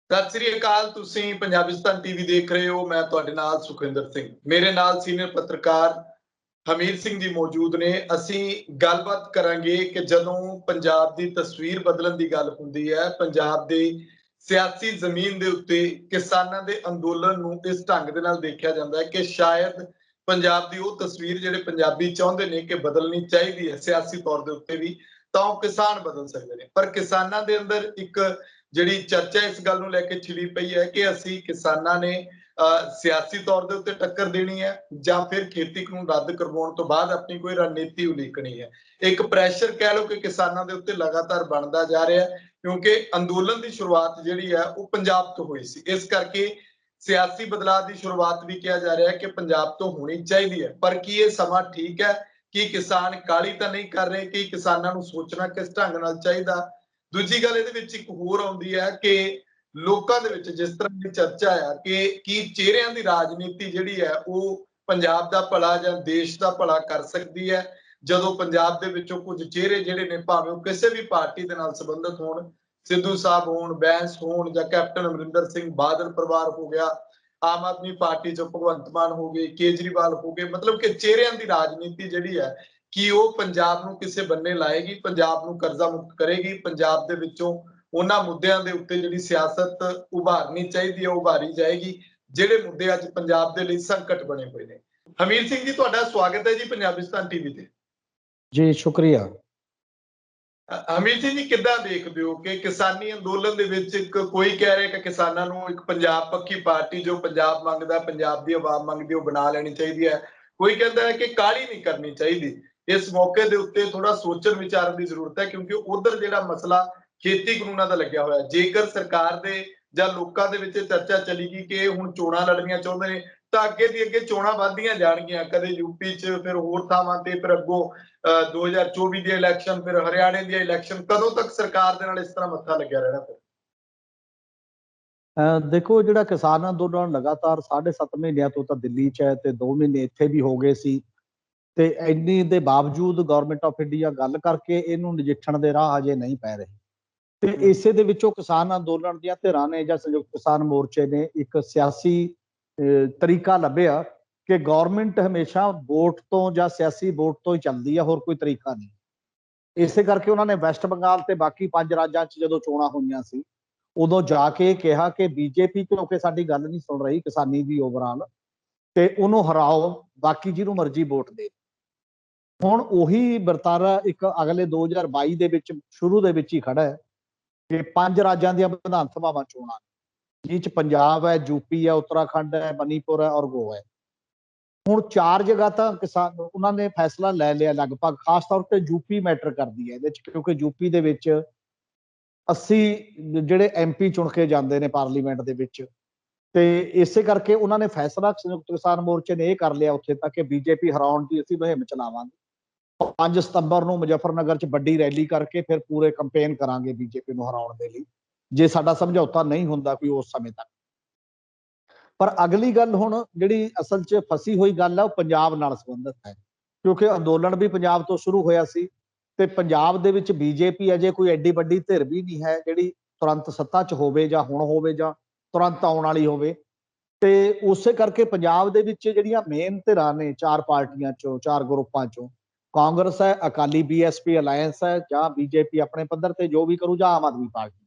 ਸਤਿ ਸ੍ਰੀ ਅਕਾਲ। ਤੁਸੀਂ ਪੰਜਾਬਿਸਤਾਨ ਟੀਵੀ ਦੇਖ ਰਹੇ ਹੋ। ਮੈਂ ਤੁਹਾਡੇ ਨਾਲ ਸੁਖਿੰਦਰ ਸਿੰਘ, ਮੇਰੇ ਨਾਲ ਸੀਨੀਅਰ ਪੱਤਰਕਾਰ ਹਮੀਰ ਸਿੰਘ ਜੀ ਮੌਜੂਦ ਨੇ। ਅਸੀਂ ਗੱਲਬਾਤ ਕਰਾਂਗੇ ਕਿ ਜਦੋਂ ਪੰਜਾਬ ਦੀ ਤਸਵੀਰ ਬਦਲਣ ਦੀ ਗੱਲ ਹੁੰਦੀ ਹੈ, ਪੰਜਾਬ ਦੇ ਸਿਆਸੀ ਜ਼ਮੀਨ ਦੇ ਉੱਤੇ ਕਿਸਾਨਾਂ ਦੇ ਅੰਦੋਲਨ ਨੂੰ ਇਸ ਢੰਗ ਦੇ ਨਾਲ ਦੇਖਿਆ ਜਾਂਦਾ ਹੈ ਕਿ ਸ਼ਾਇਦ ਪੰਜਾਬ ਦੀ ਉਹ ਤਸਵੀਰ ਜਿਹੜੇ ਪੰਜਾਬੀ ਚਾਹੁੰਦੇ ਨੇ ਕਿ ਬਦਲਣੀ ਚਾਹੀਦੀ ਹੈ ਸਿਆਸੀ ਤੌਰ ਦੇ ਉੱਤੇ ਵੀ, ਤਾਂ ਉਹ ਕਿਸਾਨ ਬਦਲ ਸਕਦੇ ਨੇ। ਪਰ ਕਿਸਾਨਾਂ ਦੇ ਅੰਦਰ ਇੱਕ ਜਿਹੜੀ ਚਰਚਾ ਇਸ ਗੱਲ ਨੂੰ ਲੈ ਕੇ ਛਿੜੀ ਪਈ ਹੈ ਕਿ ਅਸੀਂ ਕਿਸਾਨਾਂ ਨੇ ਸਿਆਸੀ ਤੌਰ ਦੇ ਉੱਤੇ ਟੱਕਰ ਦੇਣੀ ਹੈ ਜਾਂ ਫਿਰ ਖੇਤੀ ਕਾਨੂੰਨ ਰੱਦ ਕਰਵਾਉਣ ਤੋਂ ਬਾਅਦ ਆਪਣੀ ਕੋਈ ਰਣਨੀਤੀ ਉਲੀਕਣੀ ਹੈ। ਇੱਕ ਪ੍ਰੈਸ਼ਰ ਕਹਿ ਲਓ ਕਿ ਕਿਸਾਨਾਂ ਦੇ ਉੱਤੇ ਲਗਾਤਾਰ ਬਣਦਾ ਜਾ ਰਿਹਾ ਹੈ, ਕਿਉਂਕਿ ਅੰਦੋਲਨ ਦੀ ਸ਼ੁਰੂਆਤ ਜਿਹੜੀ ਹੈ ਉਹ ਪੰਜਾਬ ਤੋਂ ਹੋਈ ਸੀ। ਇਸ ਕਰਕੇ ਸਿਆਸੀ ਬਦਲਾਅ ਦੀ ਸ਼ੁਰੂਆਤ ਵੀ ਕਿਹਾ ਜਾ ਰਿਹਾ ਹੈ ਕਿ ਪੰਜਾਬ ਤੋਂ ਹੋਣੀ ਚਾਹੀਦੀ ਹੈ। ਪਰ ਕੀ ਇਹ ਸਮਾਂ ਠੀਕ ਹੈ? ਕਿ ਕਿਸਾਨ ਕਾਹਲੀ ਤਾਂ ਨਹੀਂ ਕਰ ਰਹੇ? ਕਿ ਕਿਸਾਨਾਂ ਨੂੰ ਸੋਚਣਾ ਕਿਸ ਢੰਗ ਨਾਲ ਚਾਹੀਦਾ? ਦੂਜੀ ਗੱਲ ਇਹਦੇ ਵਿੱਚ ਇੱਕ ਹੋਰ ਆਉਂਦੀ ਹੈ ਕਿ ਲੋਕਾਂ ਦੇ ਵਿੱਚ ਜਿਸ ਤਰ੍ਹਾਂ ਦੀ ਚਰਚਾ ਆ ਕਿ ਕੀ ਚਿਹਰਿਆਂ ਦੀ ਰਾਜਨੀਤੀ ਜਿਹੜੀ ਹੈ ਉਹ ਪੰਜਾਬ ਦਾ ਭਲਾ ਜਾਂ ਦੇਸ਼ ਦਾ ਭਲਾ ਕਰ ਸਕਦੀ ਹੈ, ਜਦੋਂ ਪੰਜਾਬ ਦੇ ਵਿੱਚੋਂ ਕੁਝ ਚਿਹਰੇ ਜਿਹੜੇ ਨੇ, ਭਾਵੇਂ ਉਹ ਕਿਸੇ ਵੀ ਪਾਰਟੀ ਦੇ ਨਾਲ ਸੰਬੰਧਿਤ ਹੋਣ, ਸਿੱਧੂ ਸਾਹਿਬ ਹੋਣ, ਬੈਂਸ ਹੋਣ, ਜਾਂ ਕੈਪਟਨ ਅਮਰਿੰਦਰ ਸਿੰਘ ਬਾਦਲ ਪਰਿਵਾਰ ਹੋ ਗਿਆ, ਆਮ ਆਦਮੀ ਪਾਰਟੀ ਚੋਂ ਭਗਵੰਤ ਮਾਨ ਹੋ ਗਏ, ਕੇਜਰੀਵਾਲ ਹੋ ਗਏ, ਮਤਲਬ ਕਿ ਚਿਹਰਿਆਂ ਦੀ ਰਾਜਨੀਤੀ ਜਿਹੜੀ ਹੈ ਕਿ ਉਹ ਪੰਜਾਬ ਨੂੰ ਕਿਸੇ ਬੰਨੇ ਲਾਏਗੀ, ਪੰਜਾਬ ਨੂੰ ਕਰਜ਼ਾ ਮੁਕਤ ਕਰੇਗੀ, ਪੰਜਾਬ ਦੇ ਵਿੱਚੋਂ ਉਹਨਾਂ ਮੁੱਦਿਆਂ ਦੇ ਉੱਤੇ ਜਿਹੜੀ ਸਿਆਸਤ ਉਭਾਰਨੀ ਚਾਹੀਦੀ ਹੈ ਉਭਾਰੀ ਜਾਏਗੀ, ਜਿਹੜੇ ਮੁੱਦੇ ਅੱਜ ਪੰਜਾਬ ਦੇ ਲਈ ਸੰਕਟ ਬਣੇ ਹੋਏ ਨੇ। ਹਮੀਰ ਸਿੰਘ ਜੀ, ਤੁਹਾਡਾ ਸਵਾਗਤ ਹੈ ਜੀ ਪੰਜਾਬਿਸਤਾਨ ਟੀਵੀ ਤੇ। ਜੀ ਸ਼ੁਕਰੀਆ। ਹਮੀਰ ਸਿੰਘ ਜੀ, ਕਿੱਦਾਂ ਦੇਖਦੇ ਹੋ ਕਿ ਕਿਸਾਨੀ ਅੰਦੋਲਨ ਦੇ ਵਿੱਚ ਇੱਕ ਕੋਈ ਕਹਿ ਰਿਹਾ ਕਿ ਕਿਸਾਨਾਂ ਨੂੰ ਇੱਕ ਪੰਜਾਬ ਪੱਖੀ ਪਾਰਟੀ ਜੋ ਪੰਜਾਬ ਮੰਗਦਾ, ਪੰਜਾਬ ਦੀ ਆਵਾਮ ਮੰਗਦੀ, ਉਹ ਬਣਾ ਲੈਣੀ ਚਾਹੀਦੀ ਹੈ। ਕੋਈ ਕਹਿੰਦਾ ਹੈ ਕਿ ਕਾਹਲੀ ਨਹੀਂ ਕਰਨੀ ਚਾਹੀਦੀ। ਇਸ ਮੌਕੇ ਦੇ ਉੱਤੇ ਥੋੜਾ ਸੋਚਣ ਵਿਚਾਰਨ ਦੀ ਜ਼ਰੂਰਤ ਹੈ, ਕਿਉਂਕਿ ਉਧਰ ਜਿਹੜਾ ਮਸਲਾ ਖੇਤੀ ਕਾਨੂੰਨਾਂ ਦਾ ਲੱਗਿਆ ਹੋਇਆ, ਜੇਕਰ ਸਰਕਾਰ ਦੇ ਜਾਂ ਲੋਕਾਂ ਦੇ ਵਿੱਚ ਚਰਚਾ ਚੱਲੇਗੀ ਕਿ ਹੁਣ ਚੋਣਾਂ ਲੜਨੀਆਂ ਚਾਹੁੰਦੇ ਨੇ, ਤਾਂ ਅੱਗੇ ਦੀ ਅੱਗੇ ਚੋਣਾਂ ਵੱਧਦੀਆਂ ਜਾਣਗੀਆਂ, ਕਦੇ ਯੂਪੀ 'ਚ, ਫਿਰ ਹੋਰ ਥਾਵਾਂ ਤੇ, ਫਿਰ ਅੱਗੋਂ 2024 ਦੀ ਇਲੈਕਸ਼ਨ, ਫਿਰ ਹਰਿਆਣੇ ਦੀ ਇਲੈਕਸ਼ਨ। ਕਦੋਂ ਤੱਕ ਸਰਕਾਰ ਦੇ ਨਾਲ ਇਸ ਤਰ੍ਹਾਂ ਮੱਥਾ ਲੱਗਿਆ ਰਹਿਣਾ? ਫਿਰ ਦੇਖੋ, ਜਿਹੜਾ ਕਿਸਾਨ ਅੰਦੋਲਨ ਲਗਾਤਾਰ 7.5 ਮਹੀਨਿਆਂ ਤੋਂ ਤਾਂ ਦਿੱਲੀ 'ਚ ਹੈ ਤੇ 2 ਮਹੀਨੇ ਇੱਥੇ ਵੀ ਹੋ ਗਏ ਸੀ, ਤੇ ਇੰਨੀ ਦੇ ਬਾਵਜੂਦ ਗਵਰਨਮੈਂਟ ਆਫ ਇੰਡੀਆ ਗੱਲ ਕਰਕੇ ਇਹਨੂੰ ਨਜਿੱਠਣ ਦੇ ਰਾਹ ਅਜੇ ਨਹੀਂ ਪੈ ਰਹੇ। ਤੇ ਇਸੇ ਦੇ ਵਿੱਚੋਂ ਕਿਸਾਨ ਅੰਦੋਲਨ ਦੀਆਂ ਧਿਰਾਂ ਨੇ ਜਾਂ ਸੰਯੁਕਤ ਕਿਸਾਨ ਮੋਰਚੇ ਨੇ ਇੱਕ ਸਿਆਸੀ ਤਰੀਕਾ ਲੱਭਿਆ ਕਿ ਗਵਰਨਮੈਂਟ ਹਮੇਸ਼ਾ ਵੋਟ ਤੋਂ ਜਾਂ ਸਿਆਸੀ ਵੋਟ ਤੋਂ ਹੀ ਚੱਲਦੀ ਹੈ, ਹੋਰ ਕੋਈ ਤਰੀਕਾ ਨਹੀਂ। ਇਸੇ ਕਰਕੇ ਉਹਨਾਂ ਨੇ ਵੈਸਟ ਬੰਗਾਲ ਤੇ ਬਾਕੀ 5 ਰਾਜਾਂ 'ਚ ਜਦੋਂ ਚੋਣਾਂ ਹੋਈਆਂ ਸੀ, ਉਦੋਂ ਜਾ ਕੇ ਕਿਹਾ ਕਿ ਬੀਜੇਪੀ ਕਿਉਂਕਿ ਸਾਡੀ ਗੱਲ ਨਹੀਂ ਸੁਣ ਰਹੀ ਕਿਸਾਨੀ ਦੀ ਓਵਰਆਲ, ਤੇ ਉਹਨੂੰ ਹਰਾਓ, ਬਾਕੀ ਜਿਹਨੂੰ ਮਰਜ਼ੀ ਵੋਟ ਦੇ। ਹੁਣ ਉਹੀ ਵਰਤਾਰਾ ਇੱਕ ਅਗਲੇ 2022 ਦੇ ਵਿੱਚ ਸ਼ੁਰੂ ਦੇ ਵਿੱਚ ਹੀ ਖੜਾ ਹੈ ਕਿ 5 ਰਾਜਾਂ ਦੀਆਂ ਵਿਧਾਨ ਸਭਾਵਾਂ ਚੋਣਾਂ, ਜਿਹ 'ਚ ਪੰਜਾਬ ਹੈ, ਯੂਪੀ ਹੈ, ਉੱਤਰਾਖੰਡ ਹੈ, ਮਨੀਪੁਰ ਹੈ ਔਰ ਗੋਆ ਹੈ। ਹੁਣ 4 ਜਗ੍ਹਾ ਤਾਂ ਕਿਸਾਨ ਉਹਨਾਂ ਨੇ ਫੈਸਲਾ ਲੈ ਲਿਆ ਲਗਭਗ। ਖਾਸ ਤੌਰ ਤੇ ਯੂਪੀ ਮੈਟਰ ਕਰਦੀ ਹੈ ਇਹਦੇ 'ਚ, ਕਿਉਂਕਿ ਯੂਪੀ ਦੇ ਵਿੱਚ 80 ਜਿਹੜੇ MP ਚੁਣ ਕੇ ਜਾਂਦੇ ਨੇ ਪਾਰਲੀਮੈਂਟ ਦੇ ਵਿੱਚ, ਤੇ ਇਸੇ ਕਰਕੇ ਉਹਨਾਂ ਨੇ ਫੈਸਲਾ ਸੰਯੁਕਤ ਕਿਸਾਨ ਮੋਰਚੇ ਨੇ ਇਹ ਕਰ ਲਿਆ ਉੱਥੇ ਤੱਕ ਕਿ ਬੀਜੇਪੀ ਹਰਾਉਣ ਦੀ ਅਸੀਂ ਮੁਹਿੰਮ ਚਲਾਵਾਂਗੇ। 5 ਸਤੰਬਰ ਨੂੰ ਮੁਜ਼ੱਫਰਨਗਰ 'ਚ ਵੱਡੀ ਰੈਲੀ ਕਰਕੇ ਫਿਰ ਪੂਰੇ ਕੰਪੇਨ ਕਰਾਂਗੇ ਬੀਜੇਪੀ ਨੂੰ ਹਰਾਉਣ ਦੇ ਲਈ, ਜੇ ਸਾਡਾ ਸਮਝੌਤਾ ਨਹੀਂ ਹੁੰਦਾ ਕੋਈ ਉਸ ਸਮੇਂ ਤੱਕ। ਪਰ ਅਗਲੀ ਗੱਲ ਹੁਣ ਜਿਹੜੀ ਅਸਲ 'ਚ ਫਸੀ ਹੋਈ ਗੱਲ ਹੈ ਉਹ ਪੰਜਾਬ ਨਾਲ ਸੰਬੰਧਿਤ ਹੈ, ਕਿਉਂਕਿ ਅੰਦੋਲਨ ਵੀ ਪੰਜਾਬ ਤੋਂ ਸ਼ੁਰੂ ਹੋਇਆ ਸੀ ਤੇ ਪੰਜਾਬ ਦੇ ਵਿੱਚ ਬੀਜੇਪੀ ਅਜੇ ਕੋਈ ਐਡੀ ਵੱਡੀ ਧਿਰ ਵੀ ਨਹੀਂ ਹੈ ਜਿਹੜੀ ਤੁਰੰਤ ਸੱਤਾ 'ਚ ਹੋਵੇ ਜਾਂ ਹੁਣ ਹੋਵੇ ਜਾਂ ਤੁਰੰਤ ਆਉਣ ਵਾਲੀ ਹੋਵੇ। ਤੇ ਉਸੇ ਕਰਕੇ ਪੰਜਾਬ ਦੇ ਵਿੱਚ ਜਿਹੜੀਆਂ ਮੇਨ ਧਿਰਾਂ ਨੇ 4 ਪਾਰਟੀਆਂ 'ਚੋਂ, 4 ਗਰੁੱਪਾਂ 'ਚੋਂ, ਕਾਂਗਰਸ ਹੈ, ਅਕਾਲੀ BSP ਅਲਾਇੰਸ ਹੈ, ਜਾਂ ਬੀਜੇਪੀ ਆਪਣੇ ਪੱਧਰ ਤੇ ਜੋ ਵੀ ਕਰੂ, ਜਾਂ ਆਮ ਆਦਮੀ ਪਾਰਟੀ,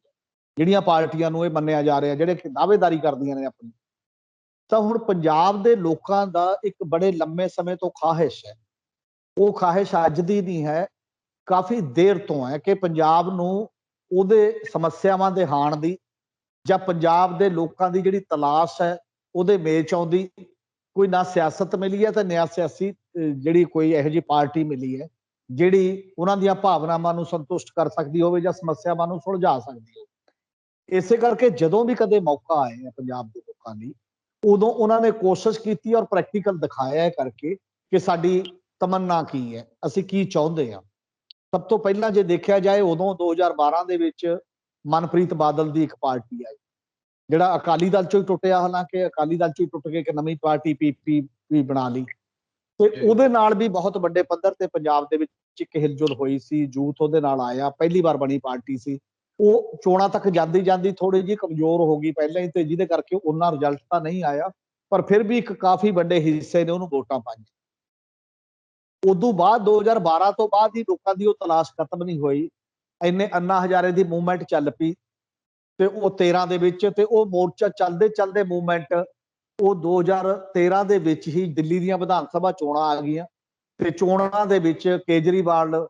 ਜਿਹੜੀਆਂ ਪਾਰਟੀਆਂ ਨੂੰ ਇਹ ਮੰਨਿਆ ਜਾ ਰਿਹਾ ਜਿਹੜੇ ਦਾਅਵੇਦਾਰੀ ਕਰਦੀਆਂ ਨੇ ਆਪਣੀ। ਤਾਂ ਹੁਣ ਪੰਜਾਬ ਦੇ ਲੋਕਾਂ ਦਾ ਇੱਕ ਬੜੇ ਲੰਮੇ ਸਮੇਂ ਤੋਂ ਖਾਹਿਸ਼ ਹੈ, ਉਹ ਖਾਹਿਸ਼ ਅੱਜ ਦੀ ਨਹੀਂ ਹੈ, ਕਾਫੀ ਦੇਰ ਤੋਂ ਹੈ ਕਿ ਪੰਜਾਬ ਨੂੰ ਉਹਦੇ ਸਮੱਸਿਆਵਾਂ ਦੇ ਹਾਣ ਦੀ ਜਾਂ ਪੰਜਾਬ ਦੇ ਲੋਕਾਂ ਦੀ ਜਿਹੜੀ ਤਲਾਸ਼ ਹੈ ਉਹਦੇ ਮੇਚ ਆਉਂਦੀ। ਕੋਈ ਨਾ ਸਿਆਸਤ ਮਿਲੀ ਹੈ ਤੇ ਨਾ ਸਿਆਸੀ ਜਿਹੜੀ ਕੋਈ ਇਹੋ ਜਿਹੀ ਪਾਰਟੀ ਮਿਲੀ ਹੈ ਜਿਹੜੀ ਉਹਨਾਂ ਦੀਆਂ ਭਾਵਨਾਵਾਂ ਨੂੰ ਸੰਤੁਸ਼ਟ ਕਰ ਸਕਦੀ ਹੋਵੇ ਜਾਂ ਸਮੱਸਿਆਵਾਂ ਨੂੰ ਸੁਲਝਾ ਸਕਦੀ ਹੋਵੇ। ਇਸੇ ਕਰਕੇ ਜਦੋਂ ਵੀ ਕਦੇ ਮੌਕਾ ਆਇਆ ਪੰਜਾਬ ਦੇ ਲੋਕਾਂ ਲਈ, ਉਦੋਂ ਉਹਨਾਂ ਨੇ ਕੋਸ਼ਿਸ਼ ਕੀਤੀ ਔਰ ਪ੍ਰੈਕਟੀਕਲ ਦਿਖਾਇਆ ਕਰਕੇ ਕਿ ਸਾਡੀ ਤਮੰਨਾ ਕੀ ਹੈ, ਅਸੀਂ ਕੀ ਚਾਹੁੰਦੇ ਹਾਂ। ਸਭ ਤੋਂ ਪਹਿਲਾਂ ਜੇ ਦੇਖਿਆ ਜਾਏ, ਉਦੋਂ 2012 ਦੇ ਵਿੱਚ ਮਨਪ੍ਰੀਤ ਬਾਦਲ ਦੀ ਇੱਕ ਪਾਰਟੀ ਆਈ, ਜਿਹੜਾ ਅਕਾਲੀ ਦਲ ਚੋਂ ਹੀ ਟੁੱਟਿਆ, ਹਾਲਾਂਕਿ ਅਕਾਲੀ ਦਲ ਚੋਂ ਹੀ ਟੁੱਟ ਕੇ ਇੱਕ ਨਵੀਂ ਪਾਰਟੀ PP ਬਣਾ ਲਈ, ਤੇ ਉਹਦੇ ਨਾਲ ਵੀ ਬਹੁਤ ਵੱਡੇ ਪੱਧਰ ਤੇ ਪੰਜਾਬ ਦੇ ਵਿੱਚ ਇੱਕ ਹਿਲਜੁਲ ਹੋਈ ਸੀ। ਯੂਥ ਉਹਦੇ ਨਾਲ ਆਇਆ, ਪਹਿਲੀ ਵਾਰ ਬਣੀ ਪਾਰਟੀ ਸੀ, ਉਹ ਚੋਣਾਂ ਤੱਕ ਜਾਂਦੀ ਜਾਂਦੀ ਥੋੜੀ ਜਿਹੀ ਕਮਜ਼ੋਰ ਹੋ ਗਈ ਪਹਿਲਾਂ ਹੀ, ਤੇ ਜਿਹਦੇ ਕਰਕੇ ਉਹਨਾਂ ਰਿਜ਼ਲਟ ਤਾਂ ਨਹੀਂ ਆਇਆ, ਪਰ ਫਿਰ ਵੀ ਇੱਕ ਕਾਫੀ ਵੱਡੇ ਹਿੱਸੇ ਨੇ ਉਹਨੂੰ ਵੋਟਾਂ ਪਾਈਆਂ। ਉਦੋਂ ਬਾਅਦ 2012 ਤੋਂ ਬਾਅਦ ਹੀ ਲੋਕਾਂ ਦੀ ਉਹ ਤਲਾਸ਼ ਖਤਮ ਨਹੀਂ ਹੋਈ, ਇੰਨੇ ਅੰਨਾ ਹਜ਼ਾਰੇ ਦੀ ਮੂਵਮੈਂਟ ਚੱਲ ਪਈ ਤੇ ਉਹ 13 ਦੇ ਵਿੱਚ, ਤੇ ਉਹ ਮੋਰਚਾ ਚੱਲਦੇ ਚੱਲਦੇ ਮੂਵਮੈਂਟ ਉਹ 2013 ਦੇ ਵਿੱਚ ਹੀ ਦਿੱਲੀ ਦੀਆਂ ਵਿਧਾਨ ਸਭਾ ਚੋਣਾਂ ਆ ਗਈਆਂ, ਤੇ ਚੋਣਾਂ ਦੇ ਵਿੱਚ ਕੇਜਰੀਵਾਲ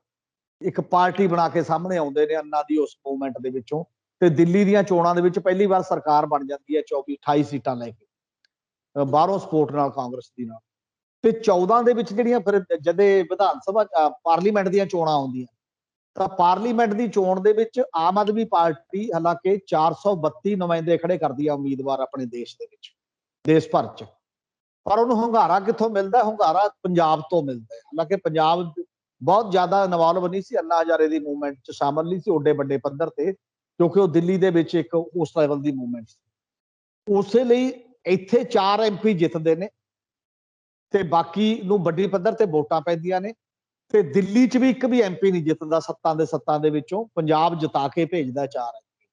ਇੱਕ ਪਾਰਟੀ ਬਣਾ ਕੇ ਸਾਹਮਣੇ ਆਉਂਦੇ ਨੇ ਅੰਨਾ ਦੀ ਉਸ ਮੂਵਮੈਂਟ ਦੇ ਵਿੱਚੋਂ, ਤੇ ਦਿੱਲੀ ਦੀਆਂ ਚੋਣਾਂ ਦੇ ਵਿੱਚ ਪਹਿਲੀ ਵਾਰ ਸਰਕਾਰ ਬਣ ਜਾਂਦੀ ਹੈ 28 ਸੀਟਾਂ ਲੈ ਕੇ ਬਾਹਰੋਂ ਸਪੋਰਟ ਨਾਲ ਕਾਂਗਰਸ ਦੀ ਨਾਲ। ਤੇ 14 ਦੇ ਵਿੱਚ ਜਿਹੜੀਆਂ ਫਿਰ ਜਦੇ ਵਿਧਾਨ ਸਭਾ ਪਾਰਲੀਮੈਂਟ ਦੀਆਂ ਚੋਣਾਂ ਆਉਂਦੀਆਂ, ਤਾਂ ਪਾਰਲੀਮੈਂਟ ਦੀ ਚੋਣ ਦੇ ਵਿੱਚ ਆਮ ਆਦਮੀ ਪਾਰਟੀ ਹਾਲਾਂਕਿ 432 ਨੁਮਾਇੰਦੇ ਖੜੇ ਕਰਦੀ ਆ ਉਮੀਦਵਾਰ ਆਪਣੇ ਦੇਸ਼ ਦੇ ਵਿੱਚ, ਦੇਸ਼ ਭਰ ਚ, ਪਰ ਉਹਨੂੰ ਹੁੰਗਾਰਾ ਕਿੱਥੋਂ ਮਿਲਦਾ? ਹੁੰਗਾਰਾ ਪੰਜਾਬ ਤੋਂ ਮਿਲਦਾ ਹੈ। ਹਾਲਾਂਕਿ ਪੰਜਾਬ ਬਹੁਤ ਜ਼ਿਆਦਾ ਇਨਵੋਲਵ ਨਹੀਂ ਸੀ, ਅੰਨਾ ਹਜ਼ਾਰੇ ਦੀ ਮੂਵਮੈਂਟ ਚ ਸ਼ਾਮਲ ਨਹੀਂ ਸੀ ਓਡੇ ਵੱਡੇ ਪੱਧਰ ਤੇ, ਕਿਉਂਕਿ ਉਹ ਦਿੱਲੀ ਦੇ ਵਿੱਚ ਇੱਕ ਉਸ ਲੈਵਲ ਦੀ ਮੂਵਮੈਂਟ ਸੀ। ਉਸੇ ਲਈ ਇੱਥੇ 4 MP ਜਿੱਤਦੇ ਨੇ ਤੇ ਬਾਕੀ ਨੂੰ ਵੱਡੀ ਪੱਧਰ ਤੇ ਵੋਟਾਂ ਪੈਂਦੀਆਂ ਨੇ, ਤੇ ਦਿੱਲੀ ਚ ਵੀ ਇੱਕ ਵੀ MP ਨਹੀਂ ਜਿੱਤਦਾ 7 ਦੇ ਵਿੱਚੋਂ, ਪੰਜਾਬ ਜਿਤਾ ਕੇ ਭੇਜਦਾ 4 MP।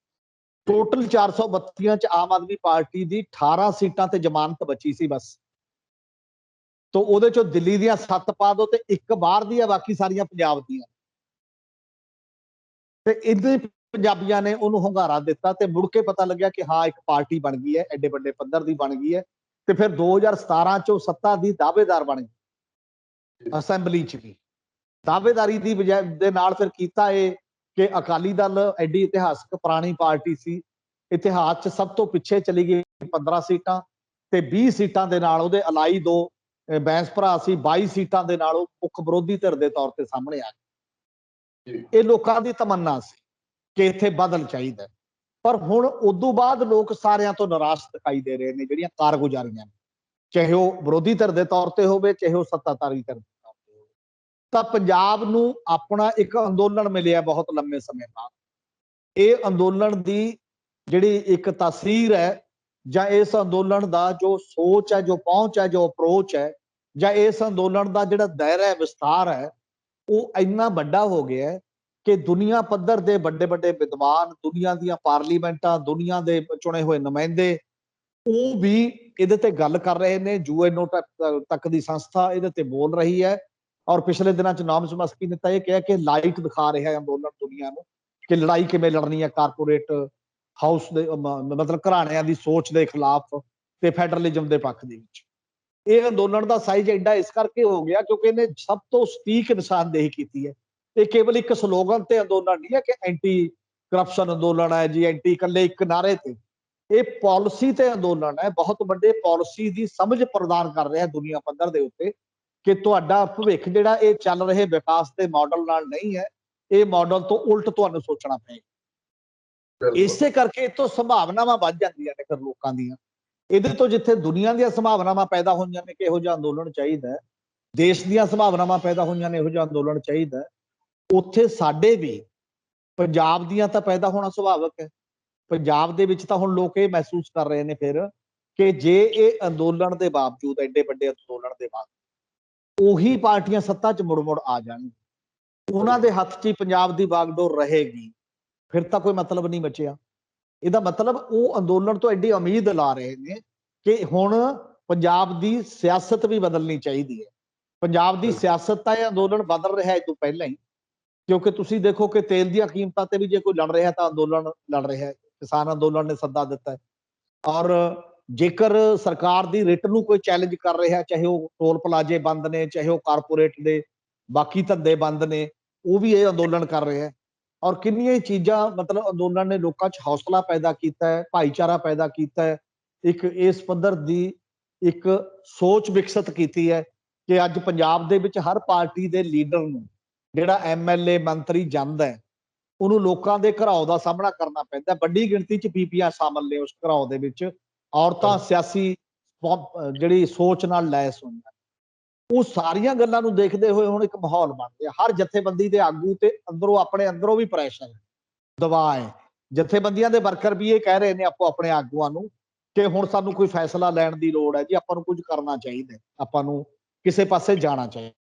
ਟੋਟਲ 432 ਚ ਆਮ ਆਦਮੀ ਪਾਰਟੀ ਦੀ 18 ਸੀਟਾਂ ਤੇ ਜ਼ਮਾਨਤ ਬਚੀ ਸੀ ਬਸ, ਤੋਂ ਉਹਦੇ ਚੋਂ ਦਿੱਲੀ ਦੀਆਂ 7 ਪਾ ਦੋ ਤੇ ਇੱਕ ਬਾਹਰ ਦੀ ਆ, ਬਾਕੀ ਸਾਰੀਆਂ ਪੰਜਾਬ ਦੀਆਂ। ਤੇ ਇਹਦੇ ਪੰਜਾਬੀਆਂ ਨੇ ਉਹਨੂੰ ਹੁੰਗਾਰਾ ਦਿੱਤਾ, ਤੇ ਮੁੜ ਕੇ ਪਤਾ ਲੱਗਿਆ ਕਿ ਹਾਂ ਇੱਕ ਪਾਰਟੀ ਬਣ ਗਈ ਹੈ, ਐਡੇ ਵੱਡੇ ਪੱਧਰ ਦੀ ਬਣ ਗਈ ਹੈ, ਤੇ ਫਿਰ 2017 ਚੋਂ ਸੱਤਾ ਦੀ ਦਾਅਵੇਦਾਰ ਬਣ ਗਈ ਅਸੈਂਬਲੀ ਚ ਵੀ। ਦਾਅਵੇਦਾਰੀ ਦੀ ਵਜ੍ਹਾ ਦੇ ਨਾਲ ਫਿਰ ਕੀਤਾ ਇਹ ਕਿ ਅਕਾਲੀ ਦਲ ਐਡੀ ਇਤਿਹਾਸਕ ਪੁਰਾਣੀ ਪਾਰਟੀ ਸੀ, ਇਤਿਹਾਸ ਚ ਸਭ ਤੋਂ ਪਿੱਛੇ ਚਲੀ ਗਈ 15 ਸੀਟਾਂ, ਤੇ 20 ਸੀਟਾਂ ਦੇ ਨਾਲ ਉਹਦੇ ਅਲਾਈ 2 ਬੈਂਸ ਭਰਾ ਸੀ, 22 ਸੀਟਾਂ ਦੇ ਨਾਲ ਉਹ ਮੁੱਖ ਵਿਰੋਧੀ ਧਿਰ ਦੇ ਤੌਰ ਤੇ ਸਾਹਮਣੇ ਆ ਗਏ। ਇਹ ਲੋਕਾਂ ਦੀ ਤਮੰਨਾ ਸੀ ਕਿ ਇੱਥੇ ਬਦਲ ਚਾਹੀਦਾ, ਪਰ ਹੁਣ ਉਦੋਂ ਬਾਅਦ ਲੋਕ ਸਾਰਿਆਂ ਤੋਂ ਨਿਰਾਸ਼ ਦਿਖਾਈ ਦੇ ਰਹੇ ਨੇ, ਜਿਹੜੀਆਂ ਕਾਰਗੁਜ਼ਾਰੀਆਂ, ਚਾਹੇ ਉਹ ਵਿਰੋਧੀ ਧਿਰ ਦੇ ਤੌਰ ਤੇ ਹੋਵੇ, ਚਾਹੇ ਉਹ ਸੱਤਾਧਾਰੀ ਧਿਰ ਦੇ ਤੌਰ ਤੇ ਹੋਵੇ। ਤਾਂ ਪੰਜਾਬ ਨੂੰ ਆਪਣਾ ਇੱਕ ਅੰਦੋਲਨ ਮਿਲਿਆ ਬਹੁਤ ਲੰਮੇ ਸਮੇਂ ਬਾਅਦ। ਇਹ ਅੰਦੋਲਨ ਦੀ ਜਿਹੜੀ ਇੱਕ ਤਾਸੀਰ ਹੈ, ਜਾਂ ਇਸ ਅੰਦੋਲਨ ਦਾ ਜੋ ਸੋਚ ਹੈ, ਜੋ ਪਹੁੰਚ ਹੈ, ਜੋ ਅਪਰੋਚ ਹੈ, ਜਾਂ ਇਸ ਅੰਦੋਲਨ ਦਾ ਜਿਹੜਾ ਦਾਇਰਾ ਵਿਸਥਾਰ ਹੈ, ਉਹ ਇੰਨਾ ਵੱਡਾ ਹੋ ਗਿਆ ਹੈ ਕਿ ਦੁਨੀਆ ਪੱਧਰ ਦੇ ਵੱਡੇ ਵੱਡੇ ਵਿਦਵਾਨ, ਦੁਨੀਆ ਦੀਆਂ ਪਾਰਲੀਮੈਂਟਾਂ, ਦੁਨੀਆ ਦੇ ਚੁਣੇ ਹੋਏ ਨੁਮਾਇੰਦੇ, ਉਹ ਵੀ ਇਹਦੇ ਤੇ ਗੱਲ ਕਰ ਰਹੇ ਨੇ। UNO ਤੱਕ ਦੀ ਸੰਸਥਾ ਇਹਦੇ ਤੇ ਬੋਲ ਰਹੀ ਹੈ, ਔਰ ਪਿਛਲੇ ਦਿਨਾਂ ਚ ਨਾਮ ਚਮਸਕੀ ਨੇ ਤਾਂ ਇਹ ਕਿਹਾ ਕਿ ਲਾਈਟ ਦਿਖਾ ਰਿਹਾ ਹੈ ਅੰਦੋਲਨ ਦੁਨੀਆ ਨੂੰ, ਕਿ ਲੜਾਈ ਕਿਵੇਂ ਲੜਨੀ ਹੈ ਕਾਰਪੋਰੇਟ ਹਾਊਸ ਦੇ ਮਤਲਬ ਘਰਾਣਿਆਂ ਦੀ ਸੋਚ ਦੇ ਖਿਲਾਫ ਤੇ ਫੈਡਰਲਿਜ਼ਮ ਦੇ ਪੱਖ ਦੇ ਵਿੱਚ। ਇਹ ਅੰਦੋਲਨ ਦਾ ਸਾਈਜ਼ ਐਡਾ ਇਸ ਕਰਕੇ ਹੋ ਗਿਆ ਕਿਉਂਕਿ ਇਹਨੇ ਸਭ ਤੋਂ ਸਟੀਕ ਨਿਸ਼ਾਨਦੇਹੀ ਕੀਤੀ ਹੈ। ਇਹ ਕੇਵਲ ਇੱਕ ਸਲੋਗਨ ਤੇ ਅੰਦੋਲਨ ਨਹੀਂ ਹੈ ਕਿ ਐਂਟੀ ਕਰਪਸ਼ਨ ਅੰਦੋਲਨ ਹੈ ਜੀ, ਐਂਟੀ ਇਕੱਲੇ ਇੱਕ ਨਾਰੇ ਤੇ, ਇਹ ਪਾਲਿਸੀ ਤੇ ਅੰਦੋਲਨ ਹੈ। ਬਹੁਤ ਵੱਡੇ ਪਾਲਿਸੀ ਦੀ ਸਮਝ ਪ੍ਰਦਾਨ ਕਰ ਰਿਹਾ ਦੁਨੀਆ ਪੱਧਰ ਦੇ ਉੱਤੇ ਕਿ ਤੁਹਾਡਾ ਭਵਿੱਖ ਜਿਹੜਾ ਇਹ ਚੱਲ ਰਹੇ ਵਿਕਾਸ ਦੇ ਮਾਡਲ ਨਾਲ ਨਹੀਂ ਹੈ, ਇਹ ਮਾਡਲ ਤੋਂ ਉਲਟ ਤੁਹਾਨੂੰ ਸੋਚਣਾ ਪਏਗਾ। ਇਸੇ ਕਰਕੇ ਇਤੋਂ ਸੰਭਾਵਨਾਵਾਂ ਵੱਧ ਜਾਂਦੀਆਂ ਨੇ ਫਿਰ ਲੋਕਾਂ ਦੀਆਂ। ਇਹਦੇ ਤੋਂ ਜਿੱਥੇ ਦੁਨੀਆ ਦੀਆਂ ਸੰਭਾਵਨਾਵਾਂ ਪੈਦਾ ਹੋਈਆਂ ਨੇ ਕਿ ਇਹੋ ਜਿਹਾ ਅੰਦੋਲਨ ਚਾਹੀਦਾ ਹੈ, ਦੇਸ਼ ਦੀਆਂ ਸੰਭਾਵਨਾਵਾਂ ਪੈਦਾ ਹੋਈਆਂ ਨੇ ਇਹੋ ਜਿਹਾ ਅੰਦੋਲਨ ਚਾਹੀਦਾ, ਉੱਥੇ ਸਾਡੇ ਵੀ ਪੰਜਾਬ ਦੀਆਂ ਤਾਂ ਪੈਦਾ ਹੋਣਾ ਸੁਭਾਵਿਕ ਹੈ। ਪੰਜਾਬ ਦੇ ਵਿੱਚ ਤਾਂ ਹੁਣ ਲੋਕ ਇਹ ਮਹਿਸੂਸ ਕਰ ਰਹੇ ਨੇ ਫਿਰ ਕਿ ਜੇ ਇਹ ਅੰਦੋਲਨ ਦੇ ਬਾਵਜੂਦ, ਐਡੇ ਵੱਡੇ ਅੰਦੋਲਨ ਦੇ ਬਾਵਜੂਦ ਉਹੀ ਪਾਰਟੀਆਂ ਸੱਤਾ 'ਚ ਮੁੜ ਆ ਜਾਣ, ਉਹਨਾਂ ਦੇ ਹੱਥ 'ਚ ਹੀ ਪੰਜਾਬ ਦੀ ਬਾਗਡੋਰ ਰਹੇਗੀ, ਫਿਰ ਤਾਂ ਕੋਈ ਮਤਲਬ ਨਹੀਂ ਬਚਿਆ। ਇਹਦਾ ਮਤਲਬ ਉਹ ਅੰਦੋਲਨ ਤੋਂ ਐਡੀ ਉਮੀਦ ਲਾ ਰਹੇ ਨੇ ਕਿ ਹੁਣ ਪੰਜਾਬ ਦੀ ਸਿਆਸਤ ਵੀ ਬਦਲਣੀ ਚਾਹੀਦੀ ਹੈ। ਪੰਜਾਬ ਦੀ ਸਿਆਸਤ ਤਾਂ ਇਹ ਅੰਦੋਲਨ ਬਦਲ ਰਿਹਾ ਹੈ ਤੋਂ ਪਹਿਲਾਂ ਹੀ, ਕਿਉਂਕਿ ਤੁਸੀਂ ਦੇਖੋ ਕਿ ਤੇਲ ਦੀਆਂ ਕੀਮਤਾਂ ਤੇ ਵੀ ਜੇ ਕੋਈ ਲੜ ਰਿਹਾ ਤਾਂ ਅੰਦੋਲਨ ਲੜ ਰਿਹਾ ਹੈ, ਕਿਸਾਨ ਅੰਦੋਲਨ ਨੇ ਸੱਦਾ ਦਿੱਤਾ ਹੈ। ਔਰ ਜੇਕਰ ਸਰਕਾਰ ਦੀ ਰਿਟ ਨੂੰ ਕੋਈ ਚੈਲੰਜ ਕਰ ਰਿਹਾ, ਚਾਹੇ ਉਹ ਟੋਲ ਪਲਾਜ਼ੇ ਬੰਦ ਨੇ, ਚਾਹੇ ਉਹ ਕਾਰਪੋਰੇਟ ਦੇ ਬਾਕੀ ਧੰਦੇ ਬੰਦ ਨੇ, ਉਹ ਵੀ ਇਹ ਅੰਦੋਲਨ ਕਰ ਰਿਹਾ ਹੈ। ਔਰ ਕਿੰਨੀਆਂ ਹੀ ਚੀਜ਼ਾਂ ਮਤਲਬ ਅੰਦੋਲਨ ਨੇ ਲੋਕਾਂ 'ਚ ਹੌਸਲਾ ਪੈਦਾ ਕੀਤਾ ਹੈ, ਭਾਈਚਾਰਾ ਪੈਦਾ ਕੀਤਾ ਹੈ, ਇੱਕ ਇਸ ਪੱਧਰ ਦੀ ਇੱਕ ਸੋਚ ਵਿਕਸਿਤ ਕੀਤੀ ਹੈ ਕਿ ਅੱਜ ਪੰਜਾਬ ਦੇ ਵਿੱਚ ਹਰ ਪਾਰਟੀ ਦੇ ਲੀਡਰ ਨੂੰ ਜਿਹੜਾ MLA ਮੰਤਰੀ ਜਾਂਦਾ ਹੈ, ਉਹਨੂੰ ਲੋਕਾਂ ਦੇ ਘਰਾਓ ਦਾ ਸਾਹਮਣਾ ਕਰਨਾ ਪੈਂਦਾ। ਵੱਡੀ ਗਿਣਤੀ 'ਚ ਬੀਬੀਆਂ ਸ਼ਾਮਲ ਨੇ ਉਸ ਘਰਾਓ ਦੇ ਵਿੱਚ, ਔਰਤਾਂ ਸਿਆਸੀ ਜਿਹੜੀ ਸੋਚ ਨਾਲ ਲੈਸ ਹੋਈਆਂ। ਉਹ ਸਾਰੀਆਂ ਗੱਲਾਂ ਨੂੰ ਦੇਖਦੇ ਹੋਏ ਹੁਣ ਇੱਕ ਮਾਹੌਲ ਬਣ ਗਿਆ। ਹਰ ਜਥੇਬੰਦੀ ਦੇ ਆਗੂ ਤੇ ਅੰਦਰੋਂ ਆਪਣੇ ਅੰਦਰੋਂ ਵੀ ਪ੍ਰੈਸ਼ਰ ਹੈ, ਦਬਾਅ ਹੈ। ਜਥੇਬੰਦੀਆਂ ਦੇ ਵਰਕਰ ਵੀ ਇਹ ਕਹਿ ਰਹੇ ਨੇ ਆਪੋ ਆਪਣੇ ਆਗੂਆਂ ਨੂੰ ਕਿ ਹੁਣ ਸਾਨੂੰ ਕੋਈ ਫੈਸਲਾ ਲੈਣ ਦੀ ਲੋੜ ਹੈ ਜੀ, ਆਪਾਂ ਨੂੰ ਕੁਝ ਕਰਨਾ ਚਾਹੀਦਾ, ਆਪਾਂ ਨੂੰ ਕਿਸੇ ਪਾਸੇ ਜਾਣਾ ਚਾਹੀਦਾ।